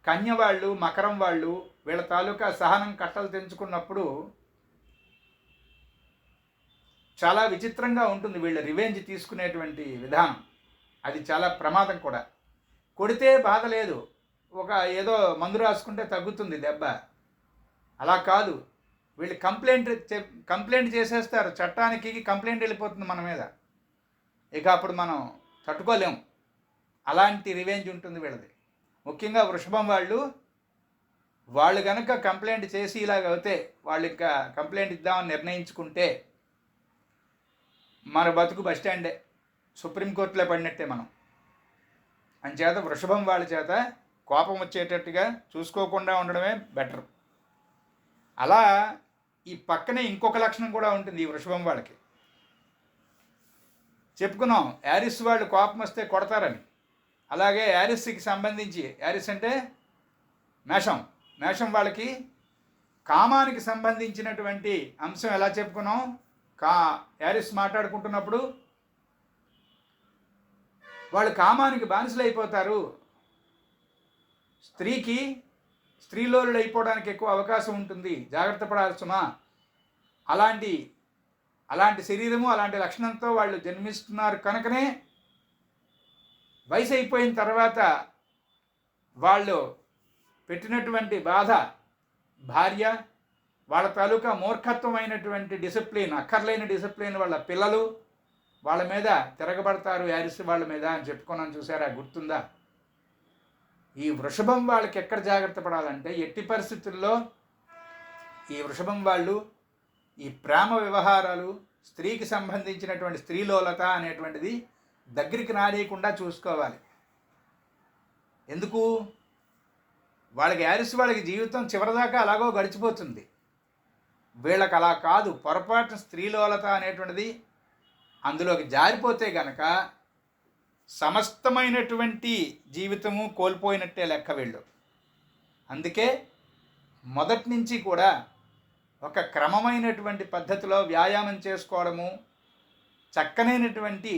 కన్య వాళ్ళు, మకరం వాళ్ళు వీళ్ళ తాలూకా సహనం కట్టలు తెంచుకున్నప్పుడు చాలా విచిత్రంగా ఉంటుంది వీళ్ళ రివెంజ్ తీసుకునేటువంటి విధానం. అది చాలా ప్రమాదం కూడా. కొడితే బాధ లేదు, ఒక ఏదో మందు రాసుకుంటే తగ్గుతుంది దెబ్బ. అలా కాదు, వీళ్ళు కంప్లైంట్ చేసేస్తారు, చట్టానికి కంప్లైంట్ వెళ్ళిపోతుంది మన మీద. ఇక అప్పుడు మనం తట్టుకోలేం. అలాంటి రివెంజ్ ఉంటుంది వీళ్ళది. ముఖ్యంగా వృషభం వాళ్ళు కనుక కంప్లైంట్ చేసి ఇలాగ అవుతే, వాళ్ళు ఇంకా కంప్లైంట్ ఇద్దామని నిర్ణయించుకుంటే మన బతుకు బస్టాండే, సుప్రీంకోర్టులో పడినట్టే మనం. అంచేత వృషభం వాళ్ళ చేత కోపం వచ్చేటట్టుగా చూసుకోకుండా ఉండడమే బెటర్. అలా ఈ పక్కనే ఇంకొక లక్షణం కూడా ఉంటుంది ఈ వృషభం వాళ్ళకి. చెప్పుకున్నాం యారిస్ వాళ్ళు కోపం వస్తే కొడతారని. అలాగే యారిస్కి సంబంధించి, యారిస్ అంటే మేషం వాళ్ళకి కామానికి సంబంధించినటువంటి అంశం ఎలా చెప్పుకున్నాం. యారిస్ మాట్లాడుకుంటున్నప్పుడు వాళ్ళు కామానికి బానిసలు అయిపోతారు. స్త్రీలోలుడు అయిపోవడానికి ఎక్కువ అవకాశం ఉంటుంది, జాగ్రత్త పడాలి సుమా. అలాంటి శరీరము, అలాంటి లక్షణంతో వాళ్ళు జన్మిస్తున్నారు కనుకనే వయసు అయిపోయిన తర్వాత వాళ్ళు పెట్టినటువంటి బాధ, భార్య, వాళ్ళ తాలూకా మూర్ఖత్వమైనటువంటి డిసిప్లిన్, అక్కర్లేని డిసిప్లిన్ వాళ్ళ పిల్లలు వాళ్ళ మీద తిరగబడతారు, యారిస్ వాళ్ళ మీద అని చెప్పుకున్నాను. చూసారా, గుర్తుందా? ఈ వృషభం వాళ్ళకి ఎక్కడ జాగ్రత్త పడాలంటే, ఎట్టి పరిస్థితుల్లో ఈ వృషభం వాళ్ళు ఈ ప్రేమ వ్యవహారాలు, స్త్రీకి సంబంధించినటువంటి స్త్రీలోలత అనేటువంటిది దగ్గరికి రానియకుండా చూసుకోవాలి. ఎందుకు? వాళ్ళకి యారిస్ వాళ్ళకి జీవితం చివరిదాకా అలాగో గడిచిపోతుంది. వీళ్ళకి అలా కాదు. పొరపాటున స్త్రీలోలత అనేటువంటిది అందులోకి జారిపోతే గనక సమస్తమైనటువంటి జీవితము కోల్పోయినట్టే లెక్క వీళ్ళు. అందుకే మొదటి నుంచి కూడా ఒక క్రమమైనటువంటి పద్ధతిలో వ్యాయామం చేసుకోవడము, చక్కనైనటువంటి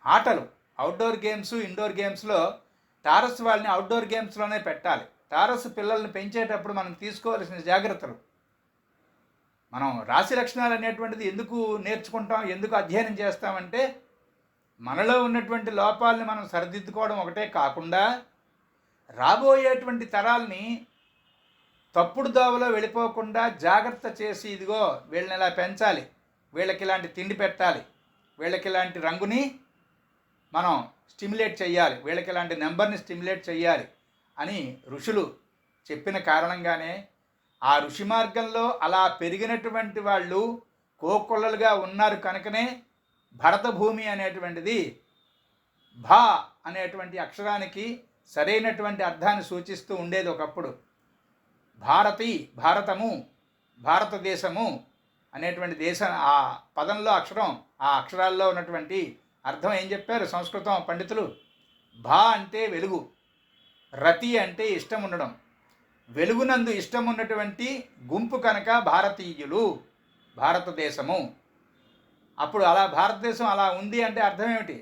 ఆటలు, అవుట్డోర్ గేమ్స్, ఇండోర్ గేమ్స్లో టారస్ వాళ్ళని అవుట్డోర్ గేమ్స్లోనే పెట్టాలి. టారస్ పిల్లల్ని పెంచేటప్పుడు మనం తీసుకోవాల్సిన జాగ్రత్తలు, మనం రాశి లక్షణాలు అనేటువంటిది ఎందుకు నేర్చుకుంటాం, ఎందుకు అధ్యయనం చేస్తామంటే మనలో ఉన్నటువంటి లోపాలని మనం సరిదిద్దుకోవడం ఒకటే కాకుండా రాబోయేటువంటి తరాల్ని తప్పుడు దోవలో వెళ్ళిపోకుండా జాగ్రత్త చేసి, ఇదిగో వీళ్ళని ఇలా పెంచాలి, వీళ్ళకి ఇలాంటి తిండి పెట్టాలి, వీళ్ళకి ఇలాంటి రంగుని మనం స్టిమ్యులేట్ చేయాలి, వీళ్ళకి ఇలాంటి నెంబర్ని స్టిమ్యులేట్ చేయాలి అని ఋషులు చెప్పిన కారణంగానే ఆ ఋషి మార్గంలో అలా పెరిగినటువంటి వాళ్ళు కోకొల్లలుగా ఉన్నారు కనుకనే భరత భూమి అనేటువంటిది భా అనేటువంటి అక్షరానికి సరైనటువంటి అర్థాన్ని సూచిస్తూ ఉండేది ఒకప్పుడు. భారతము, భారతదేశము అనేటువంటి దేశం, ఆ పదంలో అక్షరం, ఆ అక్షరాల్లో ఉన్నటువంటి అర్థం ఏం చెప్పారు సంస్కృతం పండితులు? భా అంటే వెలుగు, రతి అంటే ఇష్టం ఉండడం, వెలుగునందు ఇష్టం ఉన్నటువంటి గుంపు కనుక భారతీయులు, భారతదేశము. అప్పుడు అలా భారతదేశం అలా ఉంది అంటే అర్థం ఏమిటి?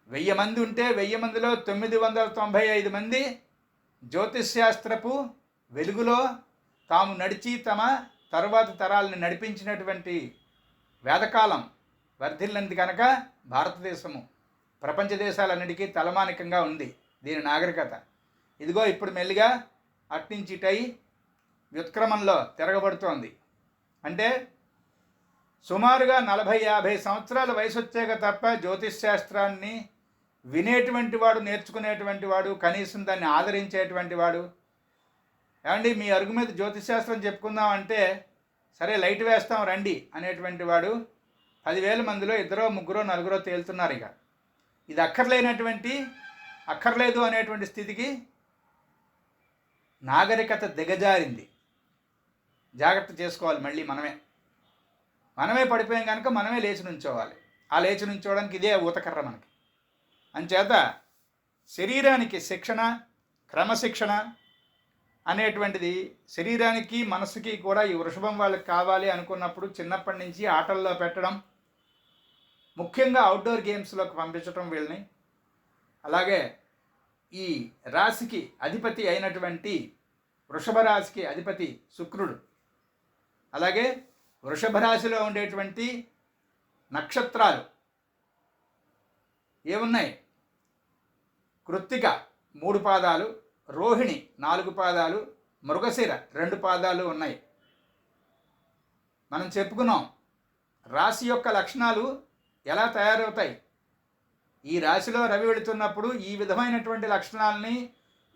1000 మంది ఉంటే 1000 మందిలో 995 మంది జ్యోతిష్శాస్త్రపు వెలుగులో తాము నడిచి తమ తరువాత తరాలను నడిపించినటువంటి వేదకాలం వర్ధిల్లింది కనుక భారతదేశము ప్రపంచ దేశాలన్నిటికీ తలమానికంగా ఉంది దీని నాగరికత. ఇదిగో ఇప్పుడు మెల్లిగా అట్నుంచి ఇటై వ్యుత్క్రమంలో తిరగబడుతోంది. అంటే సుమారుగా 40-50 సంవత్సరాల వయసు వచ్చాక తప్ప జ్యోతిష్శాస్త్రాన్ని వినేటువంటి వాడు, నేర్చుకునేటువంటి వాడు, కనీసం దాన్ని ఆదరించేటువంటి వాడు, ఏమండి మీ అరుగు మీద జ్యోతిష్శాస్త్రం చెప్పుకుందాం అంటే సరే లైట్ వేస్తాం రండి అనేటువంటి వాడు 10,000 మందిలో 2, 3, 4 తేలుతున్నారు. ఇక ఇది అక్కర్లేదు అనేటువంటి స్థితికి నాగరికత దిగజారింది. జాగ్రత్త చేసుకోవాలి. మళ్ళీ మనమే పడిపోయాం కనుక మనమే లేచి నుంచోవాలి. ఆ లేచి నుంచోవడానికి ఇదే ఊతకర్ర మనకి. అంచేత శరీరానికి శిక్షణ, క్రమశిక్షణ అనేటువంటిది శరీరానికి మనసుకి కూడా ఈ వృషభం వాళ్ళకి కావాలి అనుకున్నప్పుడు చిన్నప్పటి నుంచి ఆటల్లో పెట్టడం, ముఖ్యంగా అవుట్డోర్ గేమ్స్లోకి పంపించడం వీళ్ళని. అలాగే ఈ రాశికి అధిపతి అయినటువంటి వృషభ రాశికి అధిపతి శుక్రుడు. అలాగే వృషభ రాశిలో ఉండేటువంటి నక్షత్రాలు ఏమున్నాయి? కృత్తిక 3 పాదాలు, రోహిణి 4 పాదాలు, మృగశిర 2 పాదాలు ఉన్నాయి. మనం చెప్పుకున్నాం రాశి యొక్క లక్షణాలు ఎలా తయారవుతాయి. ఈ రాశిలో రవి వెళుతున్నప్పుడు ఈ విధమైనటువంటి లక్షణాలని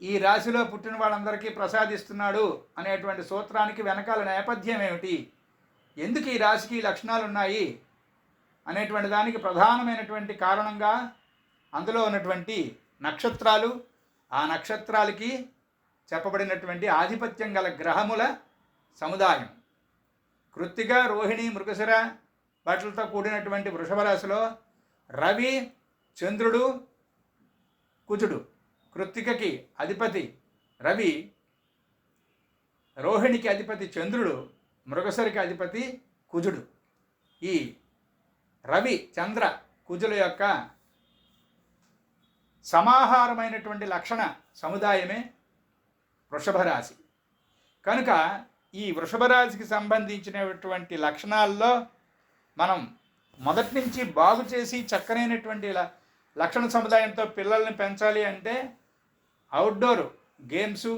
ఈ రాశిలో పుట్టిన వాళ్ళందరికీ ప్రసాదిస్తున్నాడు అనేటువంటి సూత్రానికి వెనకాల నేపథ్యం ఏమిటి, ఎందుకు ఈ రాశికి లక్షణాలు ఉన్నాయి అనేటువంటి దానికి ప్రధానమైనటువంటి కారణంగా అందులో ఉన్నటువంటి నక్షత్రాలు, ఆ నక్షత్రాలకి చెప్పబడినటువంటి ఆధిపత్యం గల గ్రహముల సముదాయం. కృత్తిక, రోహిణి, మృగశిర వాటితో కూడినటువంటి వృషభ రాశిలో రవి, చంద్రుడు, కుజుడు. కృత్తికకి అధిపతి రవి, రోహిణికి అధిపతి చంద్రుడు, మృగశిరకి అధిపతి కుజుడు. ఈ రవి, చంద్ర, కుజుల యొక్క సమాహారమైనటువంటి లక్షణ సముదాయమే వృషభ రాశి. కనుక ఈ వృషభ రాశికి సంబంధించినటువంటి లక్షణాల్లో మనం మొదటి నుంచి బాగు చేసి చక్కనైనటువంటి లక్షణ సముదాయంతో పిల్లల్ని పెంచాలి అంటే అవుట్డోర్ గేమ్సు,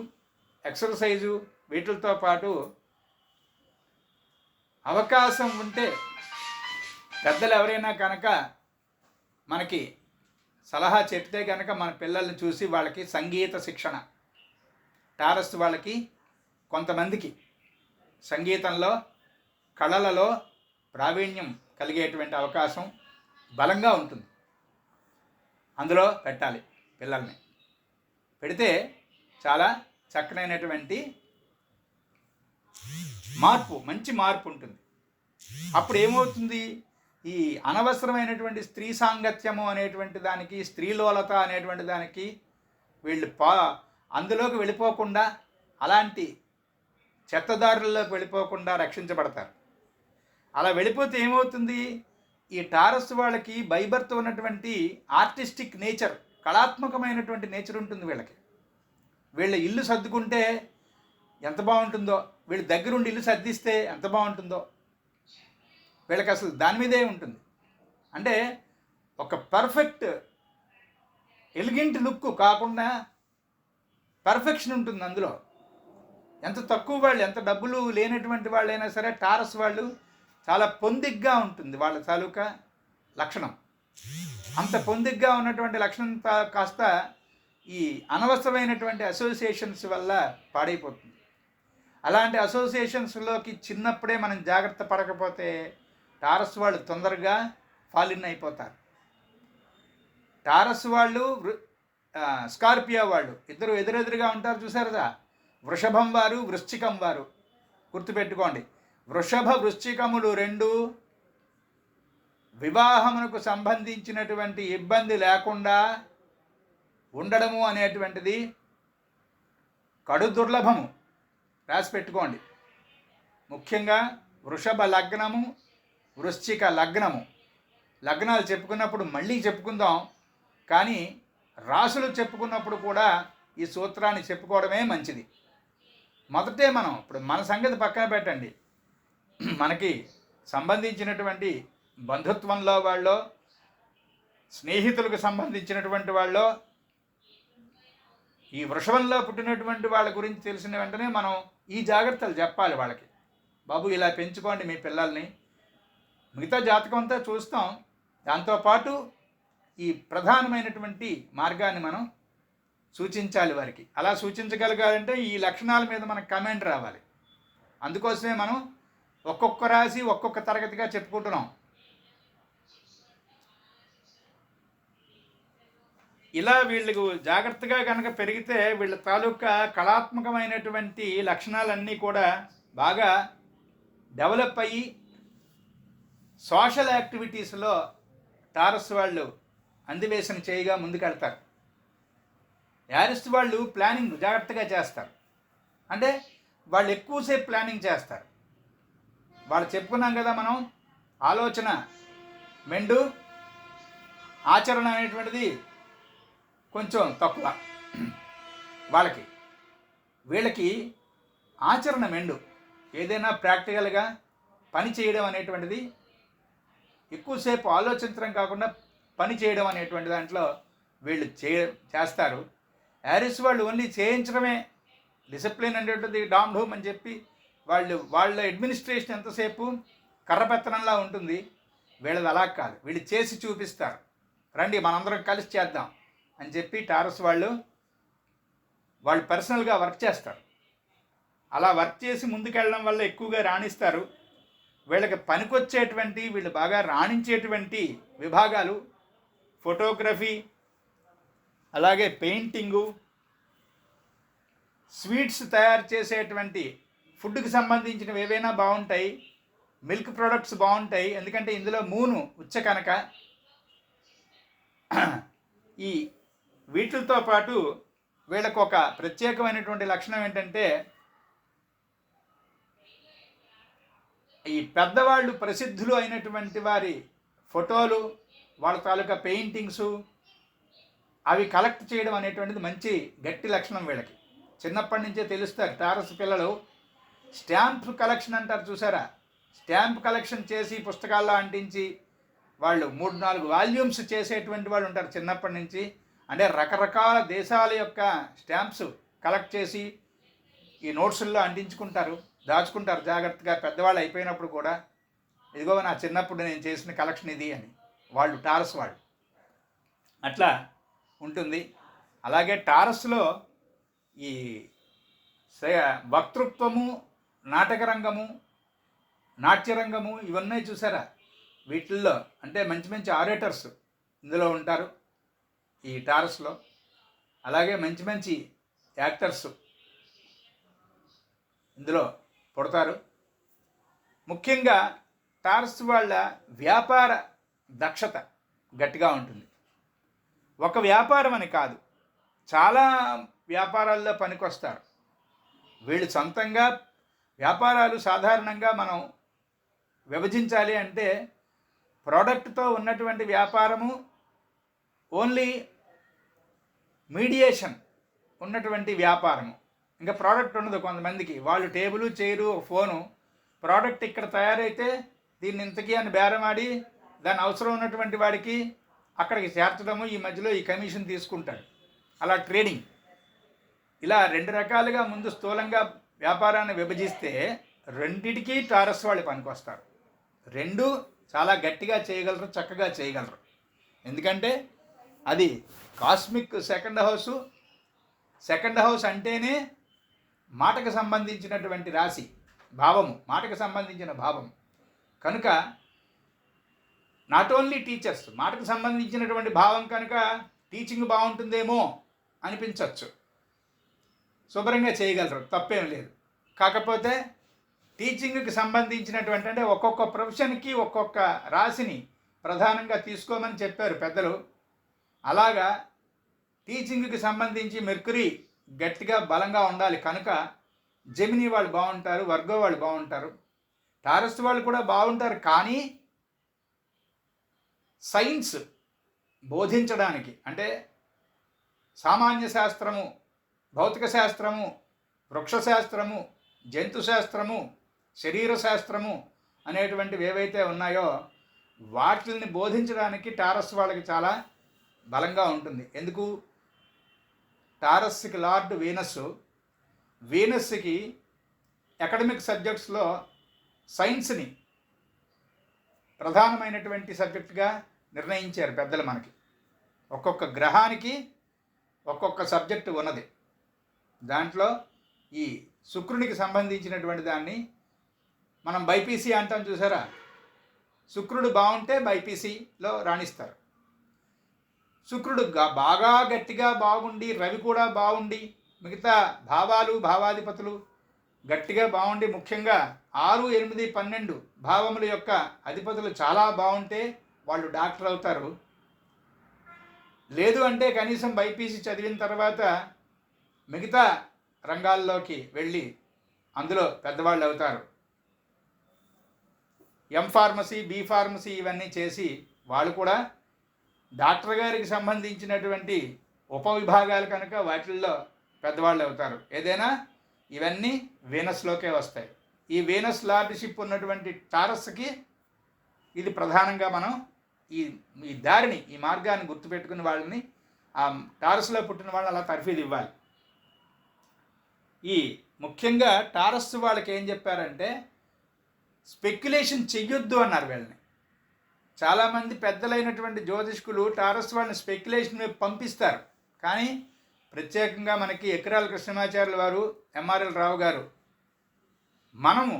ఎక్సర్సైజు వీటితో పాటు అవకాశం ఉంటే పెద్దలు ఎవరైనా కనుక మనకి సలహా చెప్తే కనుక మన పిల్లల్ని చూసి వాళ్ళకి సంగీత శిక్షణ, టారస్ వాళ్ళకి కొంతమందికి సంగీతంలో, కళలలో ప్రావీణ్యం కలిగేటువంటి అవకాశం బలంగా ఉంటుంది. అందులో పెట్టాలి పిల్లల్ని. పెడితే చాలా చక్కనైనటువంటి మార్పు, మంచి మార్పు ఉంటుంది. అప్పుడు ఏమవుతుంది, ఈ అనవసరమైనటువంటి స్త్రీ సాంగత్యము అనేటువంటి దానికి, స్త్రీలోలత అనేటువంటి దానికి వీళ్ళు అందులోకి వెళ్ళిపోకుండా, అలాంటి చెత్తదారుల్లోకి వెళ్ళిపోకుండా రక్షించబడతారు. అలా వెళ్ళిపోతే ఏమవుతుంది, ఈ టారస్ వాళ్ళకి బైబర్త్ ఉన్నటువంటి ఆర్టిస్టిక్ నేచర్, కళాత్మకమైనటువంటి నేచర్ ఉంటుంది వీళ్ళకి. వీళ్ళ ఇల్లు సర్దుకుంటే ఎంత బాగుంటుందో, వీళ్ళ దగ్గరుండి ఇల్లు సర్దిస్తే ఎంత బాగుంటుందో వీళ్ళకి అసలు దాని మీదే ఉంటుంది. అంటే ఒక పర్ఫెక్ట్ ఎలిగెంట్ లుక్ కాకుండా పర్ఫెక్షన్ ఉంటుంది అందులో. ఎంత తక్కువ వాళ్ళు, ఎంత డబ్బులు లేనటువంటి వాళ్ళైనా సరే టారస్ వాళ్ళు చాలా పొందిగ్గా ఉంటుంది వాళ్ళ తాలూకా లక్షణం. అంత పొందిగ్గా ఉన్నటువంటి లక్షణం కాస్త ఈ అనవసరమైనటువంటి అసోసియేషన్స్ వల్ల పాడైపోతుంది. అలాంటి అసోసియేషన్స్లోకి చిన్నప్పుడే మనం జాగ్రత్త పడకపోతే టారస్ వాళ్ళు తొందరగా ఫాలిన్ అయిపోతారు. టారస్ వాళ్ళు, స్కార్పియో వాళ్ళు ఇద్దరు ఎదురెదురుగా ఉంటారు చూసారుగా. వృషభం వారు, వృశ్చికం వారు గుర్తుపెట్టుకోండి. వృషభ వృశ్చికములు రెండు వివాహమునకు సంబంధించినటువంటి ఇబ్బంది లేకుండా ఉండడము అనేటువంటిది కడు దుర్లభము. రాసి పెట్టుకోండి. ముఖ్యంగా వృషభ లగ్నము, వృశ్చిక లగ్నము. లగ్నాలు చెప్పుకున్నప్పుడు మళ్ళీ చెప్పుకుందాం, కానీ రాసులు చెప్పుకున్నప్పుడు కూడా ఈ సూత్రాన్ని చెప్పుకోవడమే మంచిది. మొదటే మనం ఇప్పుడు మన సంగతి పక్కన పెట్టండి, మనకి సంబంధించినటువంటి బంధుత్వంలో వాళ్ళో, స్నేహితులకు సంబంధించినటువంటి వాళ్ళో, ఈ వృషభంలో పుట్టినటువంటి వాళ్ళ గురించి తెలిసిన వెంటనే మనం ఈ జాగ్రత్తలు చెప్పాలి వాళ్ళకి. బాబు ఇలా పెంచుకోండి మీ పిల్లల్ని. మిగతా జాతకం అంతా చూస్తాం, దాంతోపాటు ఈ ప్రధానమైనటువంటి మార్గాన్ని మనం సూచించాలి వారికి. అలా సూచించగలగాలంటే ఈ లక్షణాల మీద మనకు కమెంట్ రావాలి. అందుకోసమే మనం ఒక్కొక్క రాశి ఒక్కొక్క తరగతిగా చెప్పుకుంటున్నాం. ఇలా వీళ్ళకు జాగ్రత్తగా కనుక పెరిగితే వీళ్ళ తాలూకా కళాత్మకమైనటువంటి లక్షణాలన్నీ కూడా బాగా డెవలప్ అయ్యి సోషల్ యాక్టివిటీస్లో టారస్ వాళ్ళు అందివేశన చేయగా ముందుకెళ్తారు. యారిస్ట్ వాళ్ళు ప్లానింగ్ జాగ్రత్తగా చేస్తారు. అంటే వాళ్ళు ఎక్కువసేపు ప్లానింగ్ చేస్తారు. వాళ్ళు చెప్పుకున్నాం కదా మనం, ఆలోచన మెండు ఆచరణ అనేటువంటిది కొంచెం తక్కువ వాళ్ళకి. వీళ్ళకి ఆచరణ మెండు. ఏదైనా ప్రాక్టికల్గా పని చేయడం అనేటువంటిది ఎక్కువసేపు ఆలోచించడం కాకుండా పని చేయడం అనేటువంటి దాంట్లో వీళ్ళు చేస్తారు. యారిస్ వాళ్ళు ఓన్లీ చేయించడమే, డిసిప్లిన్ అనేటువంటిది డామ్ డూమ్ అని చెప్పి వాళ్ళ అడ్మినిస్ట్రేషన్ ఎంతసేపు కర్రపెత్తనంలా ఉంటుంది. వీళ్ళది అలా కాదు, వీళ్ళు చేసి చూపిస్తారు. రండి మనందరం కలిసి చేద్దాం అని చెప్పి టారస్ వాళ్ళు పర్సనల్గా వర్క్ చేస్తారు. అలా వర్క్ చేసి ముందుకెళ్ళడం వల్ల ఎక్కువగా రాణిస్తారు. వీళ్ళకి పనికొచ్చేటువంటి, వీళ్ళు బాగా రాణించేటువంటి విభాగాలు ఫోటోగ్రఫీ, అలాగే పెయింటింగు, స్వీట్స్ తయారు చేసేటువంటి ఫుడ్కి సంబంధించినవి ఏవైనా బాగుంటాయి, మిల్క్ ప్రొడక్ట్స్ బాగుంటాయి. ఎందుకంటే ఇందులో మూను ఉచ్చ కనుక. ఈ వీటితో పాటు వీళ్ళకు ఒక ప్రత్యేకమైనటువంటి లక్షణం ఏంటంటే, ఈ పెద్దవాళ్ళు ప్రసిద్ధులు అయినటువంటి వారి ఫోటోలు, వాళ్ళ తాలూకా పెయింటింగ్సు అవి కలెక్ట్ చేయడం అనేటువంటిది మంచి గట్టి లక్షణం వీళ్ళకి. చిన్నప్పటి నుంచే తెలుస్తారు. టారస్ పిల్లలు స్టాంప్ కలెక్షన్ అంటారు చూసారా, స్టాంప్ కలెక్షన్ చేసి పుస్తకాల్లో అంటించి వాళ్ళు 3-4 వాల్యూమ్స్ చేసేటువంటి వాళ్ళు ఉంటారు చిన్నప్పటి నుంచి. అంటే రకరకాల దేశాల యొక్క స్టాంప్స్ కలెక్ట్ చేసి ఈ నోట్సుల్లో అంటించుకుంటారు, దాచుకుంటారు జాగ్రత్తగా. పెద్దవాళ్ళు అయిపోయినప్పుడు కూడా ఇదిగో నా చిన్నప్పుడు నేను చేసిన కలెక్షన్ ఇది అని వాళ్ళు, టారస్ వాళ్ళు అట్లా ఉంటుంది. అలాగే టారస్లో ఈ వక్తృత్వము, నాటకరంగము, నాట్యరంగము ఇవన్నీ చూసారా. వీటిల్లో అంటే మంచి మంచి ఆరేటర్స్ ఇందులో ఉంటారు ఈ టారస్లో. అలాగే మంచి మంచి యాక్టర్స్ ఇందులో పుడతారు. ముఖ్యంగా టారస్ వాళ్ళ వ్యాపార దక్షత గట్టిగా ఉంటుంది. ఒక వ్యాపారం అని కాదు, చాలా వ్యాపారాల్లో పనికొస్తారు వీళ్ళు. సొంతంగా వ్యాపారాలు సాధారణంగా మనం విభజించాలి అంటే ప్రోడక్ట్తో ఉన్నటువంటి వ్యాపారము, ఓన్లీ మీడియేషన్ ఉన్నటువంటి వ్యాపారము. ఇంకా ప్రోడక్ట్ ఉండదు కొంతమందికి. వాళ్ళు టేబుల్, చైరు, ఫోను, ప్రోడక్ట్ ఇక్కడ తయారైతే దీన్ని ఇంతకీ అని బేరమాడి దాని అవసరం ఉన్నటువంటి వాడికి అక్కడికి చేర్చడము, ఈ మధ్యలో ఈ కమిషన్ తీసుకుంటాడు. అలా ట్రేడింగ్. ఇలా 2 రకాలుగా ముందు స్థూలంగా వ్యాపారాన్ని విభజిస్తే రెండిటికి టారస్ వాళ్ళు పనికొస్తారు. 2 చాలా గట్టిగా చేయగలరు, చక్కగా చేయగలరు. ఎందుకంటే అది cosmic second house. Second house అంటేనే మాటకు సంబంధించినటువంటి రాశి, భావము, మాటకు సంబంధించిన భావం. కనుక నాట్ ఓన్లీ టీచర్స్, మాటకు సంబంధించినటువంటి భావం కనుక టీచింగ్ బాగుంటుందేమో అనిపించవచ్చు. శుభ్రంగా చేయగలరు, తప్పేం లేదు. కాకపోతే టీచింగ్కి సంబంధించినటువంటి, అంటే ఒక్కొక్క ప్రొఫెషన్కి ఒక్కొక్క రాశిని ప్రధానంగా తీసుకోమని చెప్పారు పెద్దలు. అలాగా టీచింగ్కి సంబంధించి మెర్క్యూరీ గట్టిగా బలంగా ఉండాలి. కనుక జెమినీ వాళ్ళు బాగుంటారు, వర్గో వాళ్ళు బాగుంటారు, టారస్ వాళ్ళు కూడా బాగుంటారు. కానీ సైన్స్ బోధించడానికి, అంటే సామాన్య శాస్త్రము, భౌతిక శాస్త్రము, వృక్షశాస్త్రము, జంతు శాస్త్రము, శరీర శాస్త్రము అనేటువంటివి ఏవైతే ఉన్నాయో వాటిని బోధించడానికి టారస్ వాళ్ళకి చాలా బలంగా ఉంటుంది. ఎందుకు? టారస్కి లార్డ్ వీనస్. వీనస్కి అకాడమిక్ సబ్జెక్ట్స్లో సైన్స్ని ప్రధానమైనటువంటి సబ్జెక్టుగా నిర్ణయించారు పెద్దలు మనకి. ఒక్కొక్క గ్రహానికి ఒక్కొక్క సబ్జెక్టు ఉన్నది. దాంట్లో ఈ శుక్రునికి సంబంధించినటువంటి దాన్ని మనం బైపీసీ అంటాం చూసారా. శుక్రుడు బాగుంటే బైపీసీలో రాణిస్తారు. శుక్రుడు బాగా గట్టిగా బాగుండి, రవి కూడా బాగుండి, మిగతా భావాలు, భావాధిపతులు గట్టిగా బాగుండి, ముఖ్యంగా 6, 8, 12 భావముల యొక్క అధిపతులు చాలా బాగుంటే వాళ్ళు డాక్టర్ అవుతారు. లేదు అంటే కనీసం బైపీసీ చదివిన తర్వాత మిగతా రంగాల్లోకి వెళ్ళి అందులో పెద్దవాళ్ళు అవుతారు. ఎం ఫార్మసీ, బి ఫార్మసీ ఇవన్నీ చేసి వాళ్ళు కూడా డాక్టర్ గారికి సంబంధించినటువంటి ఉపవిభాగాలు కనుక వాటిల్లో పెద్దవాళ్ళు అవుతారు. ఏదైనా ఇవన్నీ వీనస్లోకే వస్తాయి. ఈ వీనస్ లార్డ్షిప్ ఉన్నటువంటి టారస్కి ఇది ప్రధానంగా మనం ఈ ఈ దారిని, ఈ మార్గాన్ని గుర్తుపెట్టుకుని వాళ్ళని, ఆ టారస్లో పుట్టిన వాళ్ళని అలా తర్ఫీదు ఇవ్వాలి. ఈ ముఖ్యంగా టారస్ వాళ్ళకి ఏం చెప్పారంటే స్పెక్యులేషన్ చెయ్యొద్దు అన్నారు వీళ్ళని. చాలామంది పెద్దలైనటువంటి జ్యోతిష్కులు టారస్ వాళ్ళని స్పెక్యులేషన్ వైపు పంపిస్తారు. కానీ ప్రత్యేకంగా మనకి ఎకరాల కృష్ణమాచార్యుల వారు, ఎంఆర్ఎల్ రావు గారు మనము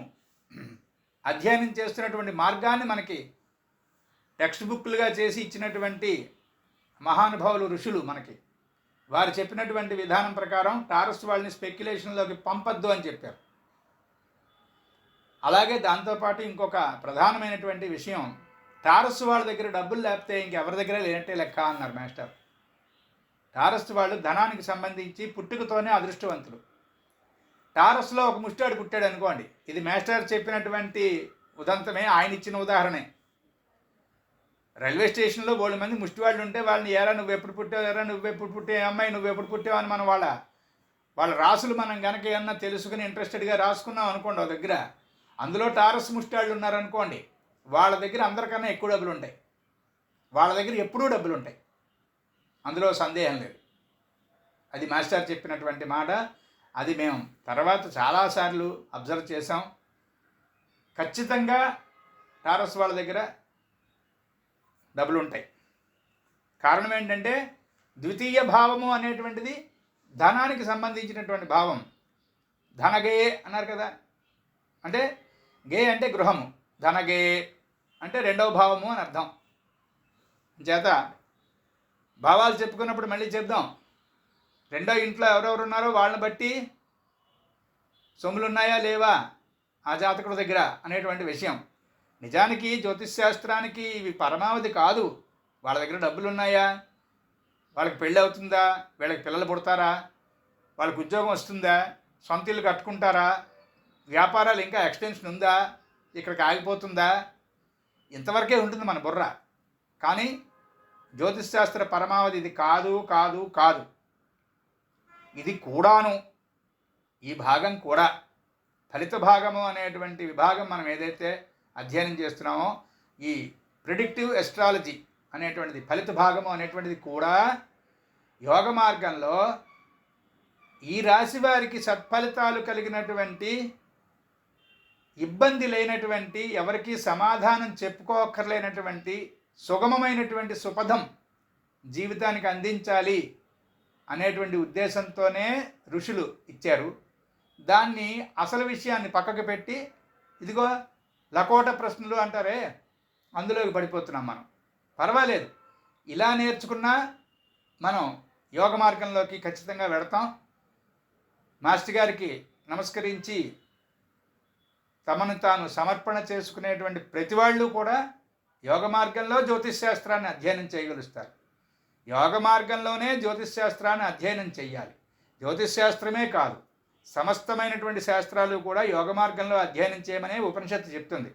అధ్యయనం చేస్తున్నటువంటి మార్గాన్ని మనకి టెక్స్ట్ బుక్లుగా చేసి ఇచ్చినటువంటి మహానుభావులు, ఋషులు మనకి వారు చెప్పినటువంటి విధానం ప్రకారం టారస్ వాళ్ళని స్పెక్యులేషన్లోకి పంపద్దు అని చెప్పారు. అలాగే దాంతోపాటు ఇంకొక ప్రధానమైనటువంటి విషయం, టారస్ వాళ్ళ దగ్గర డబ్బులు లేకపోతే ఇంకెవరి దగ్గర లేనట్టే లెక్క అన్నారు మాస్టర్. టారస్ వాళ్ళు ధనానికి సంబంధించి పుట్టుకతోనే అదృష్టవంతులు. టారస్లో ఒక ముష్టాడు పుట్టాడు అనుకోండి, ఇది మాస్టర్ చెప్పినటువంటి ఉదంతమే, ఆయన ఇచ్చిన ఉదాహరణే. రైల్వే స్టేషన్లో 3 మంది ముష్టివాళ్ళు ఉంటే వాళ్ళని ఎరా నువ్వు ఎప్పుడు పుట్టావు, ఎరా నువ్వు ఎప్పుడు పుట్టావు, అమ్మాయి నువ్వు ఎప్పుడు పుట్టావు అని మనం వాళ్ళ రాసులు మనం కనుక ఏమన్నా తెలుసుకుని ఇంట్రెస్టెడ్గా రాసుకున్నాం అనుకోండి ఒక దగ్గర, అందులో టారస్ ముష్టాళ్ళు ఉన్నారనుకోండి, వాళ్ళ దగ్గర అందరికన్నా ఎక్కువ డబ్బులు ఉంటాయి. వాళ్ళ దగ్గర ఎప్పుడూ డబ్బులు ఉంటాయి, అందులో సందేహం లేదు. అది మాస్టర్ చెప్పినటువంటి మాట. అది మేము తర్వాత చాలాసార్లు అబ్జర్వ్ చేసాం. ఖచ్చితంగా టారస్ వాళ్ళ దగ్గర డబ్బులు ఉంటాయి. కారణం ఏంటంటే ద్వితీయ భావము అనేటువంటిది ధనానికి సంబంధించినటువంటి భావం. ధనగే అన్నారు కదా, అంటే గే అంటే గృహము, ధనగే అంటే రెండవ భావము అని అర్థం. చేత భావాలు చెప్పుకున్నప్పుడు మళ్ళీ చెప్దాం. రెండో ఇంట్లో ఎవరెవరు ఉన్నారో వాళ్ళని బట్టి సొమ్ములు ఉన్నాయా లేవా ఆ జాతకుడి దగ్గర అనేటువంటి విషయం. నిజానికి జ్యోతిష్శాస్త్రానికి ఇవి పరమావధి కాదు. వాళ్ళ దగ్గర డబ్బులు ఉన్నాయా, వాళ్ళకి పెళ్ళి అవుతుందా, వీళ్ళకి పిల్లలు పుడతారా, వాళ్ళకి ఉద్యోగం వస్తుందా, సొంత ఇల్లు కట్టుకుంటారా, వ్యాపారాలు ఇంకా ఎక్స్టెన్షన్ ఉందా, ఇక్కడికి ఆగిపోతుందా, ఇంతవరకే ఉంటుంది మన బుర్ర. కానీ జ్యోతిష్శాస్త్ర పరమావధి ఇది కాదు కాదు కాదు. ఇది కూడాను, ఈ భాగం కూడా, ఫలిత భాగము అనేటువంటి విభాగం మనం ఏదైతే అధ్యయనం చేస్తున్నామో, ఈ ప్రిడిక్టివ్ ఎస్ట్రాలజీ అనేటువంటిది, ఫలిత భాగము అనేటువంటిది కూడా యోగ మార్గంలో ఈ రాశి వారికి సత్ఫలితాలు కలిగినటువంటి, ఇబ్బంది లేనటువంటి, ఎవరికి సమాధానం చెప్పుకోక్కర్లేనటువంటి సుగమమైనటువంటి సుపథం జీవితానికి అందించాలి అనేటువంటి ఉద్దేశంతోనే ఋషులు ఇచ్చారు. దాన్ని అసలు విషయాన్ని పక్కకు పెట్టి ఇదిగో లకోట ప్రశ్నలు అంటారే, అందులోకి పడిపోతున్నాం మనం. పర్వాలేదు, ఇలా నేర్చుకున్నా మనం యోగ మార్గంలోకి ఖచ్చితంగా వెడతాం. మాస్టర్ గారికి నమస్కరించి తమను తాను సమర్పణ చేసుకునేటువంటి ప్రతి వాళ్ళు కూడా యోగ మార్గంలో జ్యోతిష్ శాస్త్రాన్ని అధ్యయనం చేయగలుగుతారు. యోగ మార్గంలోనే జ్యోతిష్ శాస్త్రాన్ని అధ్యయనం చేయాలి. జ్యోతిష్ శాస్త్రమే కాదు, సమస్తమైనటువంటి శాస్త్రాలు కూడా యోగ మార్గంలో అధ్యయనం చేయమనే ఉపనిషత్తు చెప్తుంది.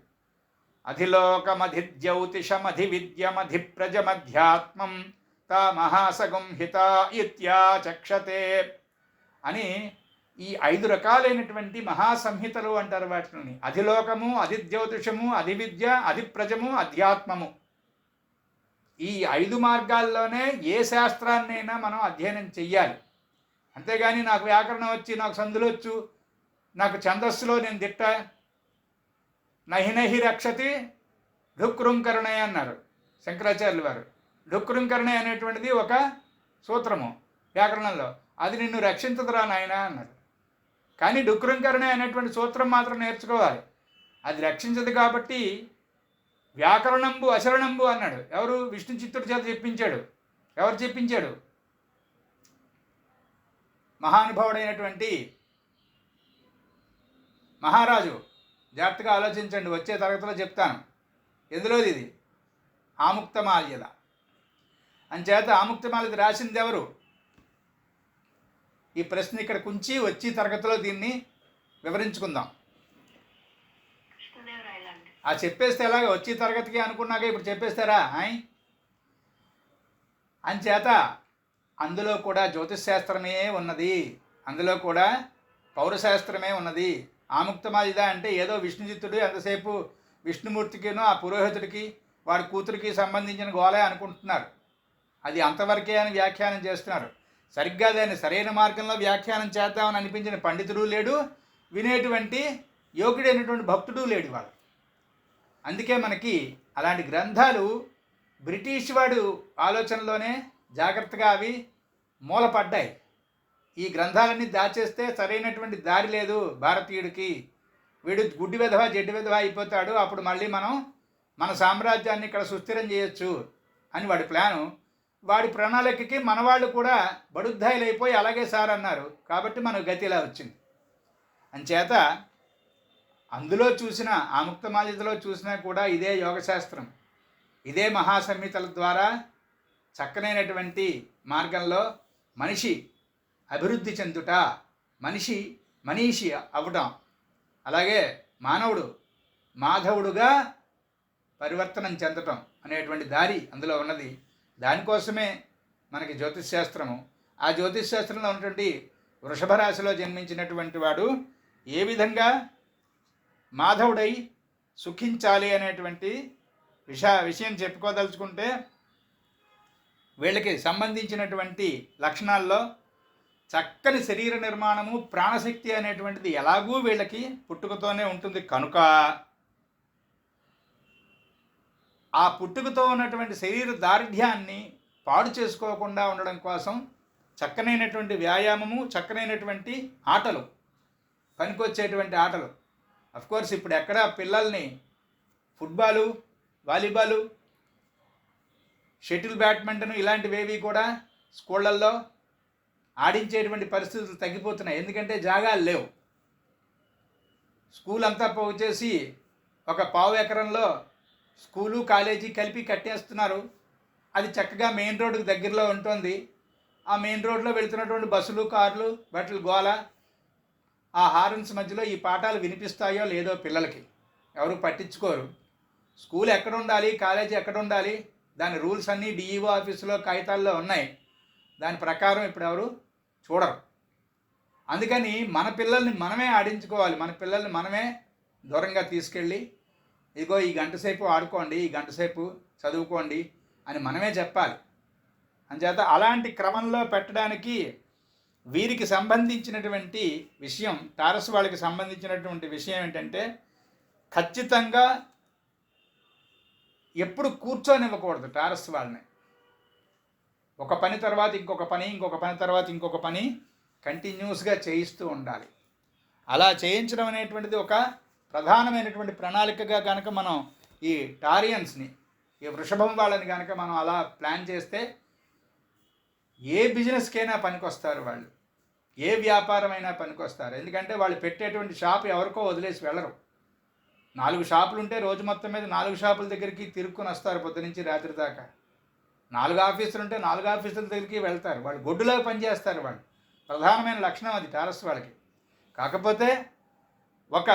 అధిలోకమధిద్యౌతిషమధివిద్యమధిప్రజమధ్యాత్మం తా మహాసగం హిత ఇత్యాచక్షతే అని ఈ 5 రకాలైనటువంటి మహాసంహితలు అంటారు వాటిని. అధిలోకము, అధిద్యోతిషము, అధివిద్య, అధిప్రజము, అధ్యాత్మము. ఈ 5 మార్గాల్లోనే ఏ శాస్త్రాన్నైనా మనం అధ్యయనం చెయ్యాలి. అంతేగాని నాకు వ్యాకరణం వచ్చి, నాకు సందులు వచ్చు, నాకు ఛందస్సులో నేను దిట్ట, నహి రక్షతి ఢుక్రుంకరణే అన్నారు శంకరాచార్యులు వారు. ఢుక్రుంకరణే అనేటువంటిది ఒక సూత్రము వ్యాకరణంలో, అది నిన్ను రక్షించదురా నాయన అన్నారు. కానీ ఢుక్రుంకరణే అనేటువంటి సూత్రం మాత్రం నేర్చుకోవాలి, అది రక్షించదు. కాబట్టి వ్యాకరణంబు అశరణంబు అన్నాడు. ఎవరు? విష్ణు చిత్తుడి చేత చెప్పించాడు. ఎవరు చెప్పించాడు? మహానుభావుడైనటువంటి మహారాజు. జాగ్రత్తగా ఆలోచించండి, వచ్చే తరగతిలో చెప్తాను. ఎందులోది ఇది? ఆముక్తమాల్యద. అంచేత ఆముక్తమాల్యద రాసింది ఎవరు? ఈ ప్రశ్న ఇక్కడ కుంచి వచ్చి తరగతిలో దీన్ని వివరించుకుందాం. చెప్పేస్తే ఎలాగ? వచ్చి తరగతికి అనుకున్నాక ఇప్పుడు చెప్పేస్తారా? అంచేత అందులో కూడా జ్యోతిశాస్త్రమే ఉన్నది, అందులో కూడా పౌరశాస్త్రమే ఉన్నది. ఆముక్తమాలిద అంటే ఏదో విష్ణుజిత్తుడు ఎంతసేపు విష్ణుమూర్తికినో ఆ పురోహితుడికి వాడి కూతురికి సంబంధించిన గోలే అనుకుంటున్నారు. అది అంతవరకే అని వ్యాఖ్యానం చేస్తున్నారు. సరిగ్గా దాన్ని సరైన మార్గంలో వ్యాఖ్యానం చేద్దామని అనిపించిన పండితుడు లేడు, వినేటువంటి యోగుడైనటువంటి భక్తుడు లేడు వాడు. అందుకే మనకి అలాంటి గ్రంథాలు బ్రిటిష్ వాడు ఆలోచనలోనే జాగ్రత్తగా అవి మూలపడ్డాయి. ఈ గ్రంథాలన్నీ దాచేస్తే సరైనటువంటి దారి లేదు భారతీయుడికి, వీడు గుడ్డి విధవ జడ్డి విధవ అయిపోతాడు, అప్పుడు మళ్ళీ మనం మన సామ్రాజ్యాన్ని ఇక్కడ సుస్థిరం చేయొచ్చు అని వాడి ప్లాను. వాడి ప్రణాళికకి మనవాళ్ళు కూడా బడుద్దాయిలు అయిపోయి అలాగే సార్ అన్నారు. కాబట్టి మనకు గతి ఇలా వచ్చింది. అంచేత అందులో చూసిన ఆముక్తమాలికలో చూసినా కూడా ఇదే యోగశాస్త్రం, ఇదే మహాసంహితల ద్వారా చక్కనైనటువంటి మార్గంలో మనిషి అభివృద్ధి చెందుట, మనీషి అవ్వటం, అలాగే మానవుడు మాధవుడుగా పరివర్తనం చెందటం అనేటువంటి దారి అందులో ఉన్నది. దానికోసమే మనకి జ్యోతిష్శాస్త్రము. ఆ జ్యోతిష్శాస్త్రంలో ఉన్నటువంటి వృషభ రాశిలో జన్మించినటువంటి వాడు ఏ విధంగా మాధవుడై సుఖించాలి అనేటువంటి విషయం చెప్పుకోదలుచుకుంటే, వీళ్ళకి సంబంధించినటువంటి లక్షణాల్లో చక్కని శరీర నిర్మాణము, ప్రాణశక్తి అనేటువంటిది ఎలాగూ వీళ్ళకి పుట్టుకతోనే ఉంటుంది కనుక ఆ పుట్టుకతో ఉన్నటువంటి శరీర దార్ఢ్యాన్ని పాడు చేసుకోకుండా ఉండడం కోసం చక్కనైనటువంటి వ్యాయామము, చక్కనైనటువంటి ఆటలు, పనికొచ్చేటువంటి ఆటలు. అఫ్కోర్స్ ఇప్పుడు ఎక్కడ పిల్లల్ని ఫుట్బాలు, వాలీబాలు, షటిల్ బ్యాడ్మింటన్ ఇలాంటివేవి కూడా స్కూళ్ళల్లో ఆడించేటువంటి పరిస్థితులు తగ్గిపోతున్నాయి. ఎందుకంటే జాగాలు లేవు. స్కూల్ అంతా పోగు చేసి ఒక పావు ఎకరంలో స్కూలు కాలేజీ కలిపి కట్టేస్తున్నారు. అది చక్కగా మెయిన్ రోడ్డుకు దగ్గరలో ఉంటుంది. ఆ మెయిన్ రోడ్లో వెళ్తున్నటువంటి బస్సులు, కార్లు, వాటి గోల, ఆ హార్న్స్ మధ్యలో ఈ పాఠాలు వినిపిస్తాయో లేదో పిల్లలకి ఎవరు పట్టించుకోరు. స్కూల్ ఎక్కడ ఉండాలి, కాలేజీ ఎక్కడ ఉండాలి, దాని రూల్స్ అన్నీ డిఈఓ ఆఫీసులో కాగితాల్లో ఉన్నాయి. దాని ప్రకారం ఇప్పుడు ఎవరు చూడరు. అందుకని మన పిల్లల్ని మనమే ఆడించుకోవాలి. మన పిల్లల్ని మనమే దూరంగా తీసుకెళ్ళి, ఇదిగో ఈ గంట సేపు ఆడుకోండి, ఈ గంట సేపు చదువుకోండి అని మనమే చెప్పాలి. అంచేత అలాంటి క్రమంలో పెట్టడానికి వీరికి సంబంధించినటువంటి విషయం, టారస్ వాళ్ళకి సంబంధించినటువంటి విషయం ఏంటంటే, ఖచ్చితంగా ఎప్పుడు కూర్చొనివ్వకూడదు టారస్ వాళ్ళని. ఒక పని తర్వాత ఇంకొక పని, ఇంకొక పని తర్వాత ఇంకొక పని కంటిన్యూస్గా చేయిస్తూ ఉండాలి. అలా చేయించడం అనేటువంటిది ఒక ప్రధానమైనటువంటి ప్రణాళికగా కనుక మనం ఈ టారియన్స్ని, ఈ వృషభం వాళ్ళని కనుక మనం అలా ప్లాన్ చేస్తే ఏ బిజినెస్కైనా పనికొస్తారు వాళ్ళు, ఏ వ్యాపారమైనా పనికొస్తారు. ఎందుకంటే వాళ్ళు పెట్టేటువంటి షాప్ ఎవరికో వదిలేసి వెళ్ళరు. 4 షాపులు ఉంటే రోజు మొత్తం మీద 4 షాపుల దగ్గరికి తిరుక్కొని వస్తారు పొద్దు నుంచి రాత్రి దాకా. 4 ఆఫీసులు ఉంటే 4 ఆఫీసుల దగ్గరికి వెళ్తారు. వాళ్ళు గొడ్డులాగా పనిచేస్తారు. వాళ్ళు ప్రధానమైన లక్షణం అది టారస్ వాళ్ళకి. కాకపోతే ఒక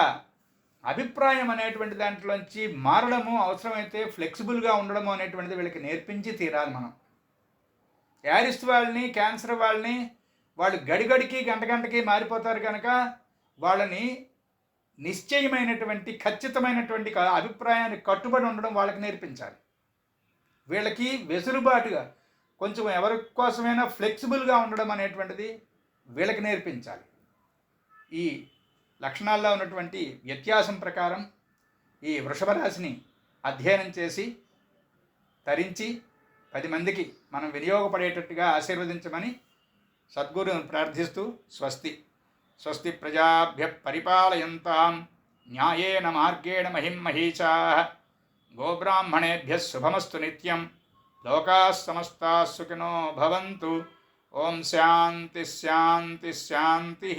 అభిప్రాయం అనేటువంటి దాంట్లోంచి మారడము, అవసరమైతే ఫ్లెక్సిబుల్గా ఉండడము అనేటువంటిది వీళ్ళకి నేర్పించి తీరాలి మనం. యారిస్ట్ వాళ్ళని, క్యాన్సర్ వాళ్ళని వాళ్ళు గడిగడికి గంటకి మారిపోతారు కనుక వాళ్ళని నిశ్చయమైనటువంటి ఖచ్చితమైనటువంటి అభిప్రాయానికి కట్టుబడి ఉండడం వాళ్ళకి నేర్పించాలి. వీళ్ళకి వెసులుబాటుగా కొంచెం ఎవరి కోసమైనా ఫ్లెక్సిబుల్గా ఉండడం అనేటువంటిది వీళ్ళకి నేర్పించాలి. ఈ లక్షణాల్లో ఉన్నటువంటి వ్యత్యాసం ప్రకారం ఈ వృషభ రాశిని అధ్యయనం చేసి తరించి 10 మందికి మనం వినియోగపడేటట్టుగా ఆశీర్వదించమని సద్గురువును ప్రార్థిస్తూ స్వస్తి. స్వస్తి ప్రజాభ్య పరిపాలయంతాం న్యాయేన మార్గేణ మహిమహీషాః. గోబ్రాహ్మణేభ్యः శుభమస్తు నిత్యం. లోకాः సమస్తాः సుఖినో భవంతు. ఓం శాంతి శాంతి శాంతి.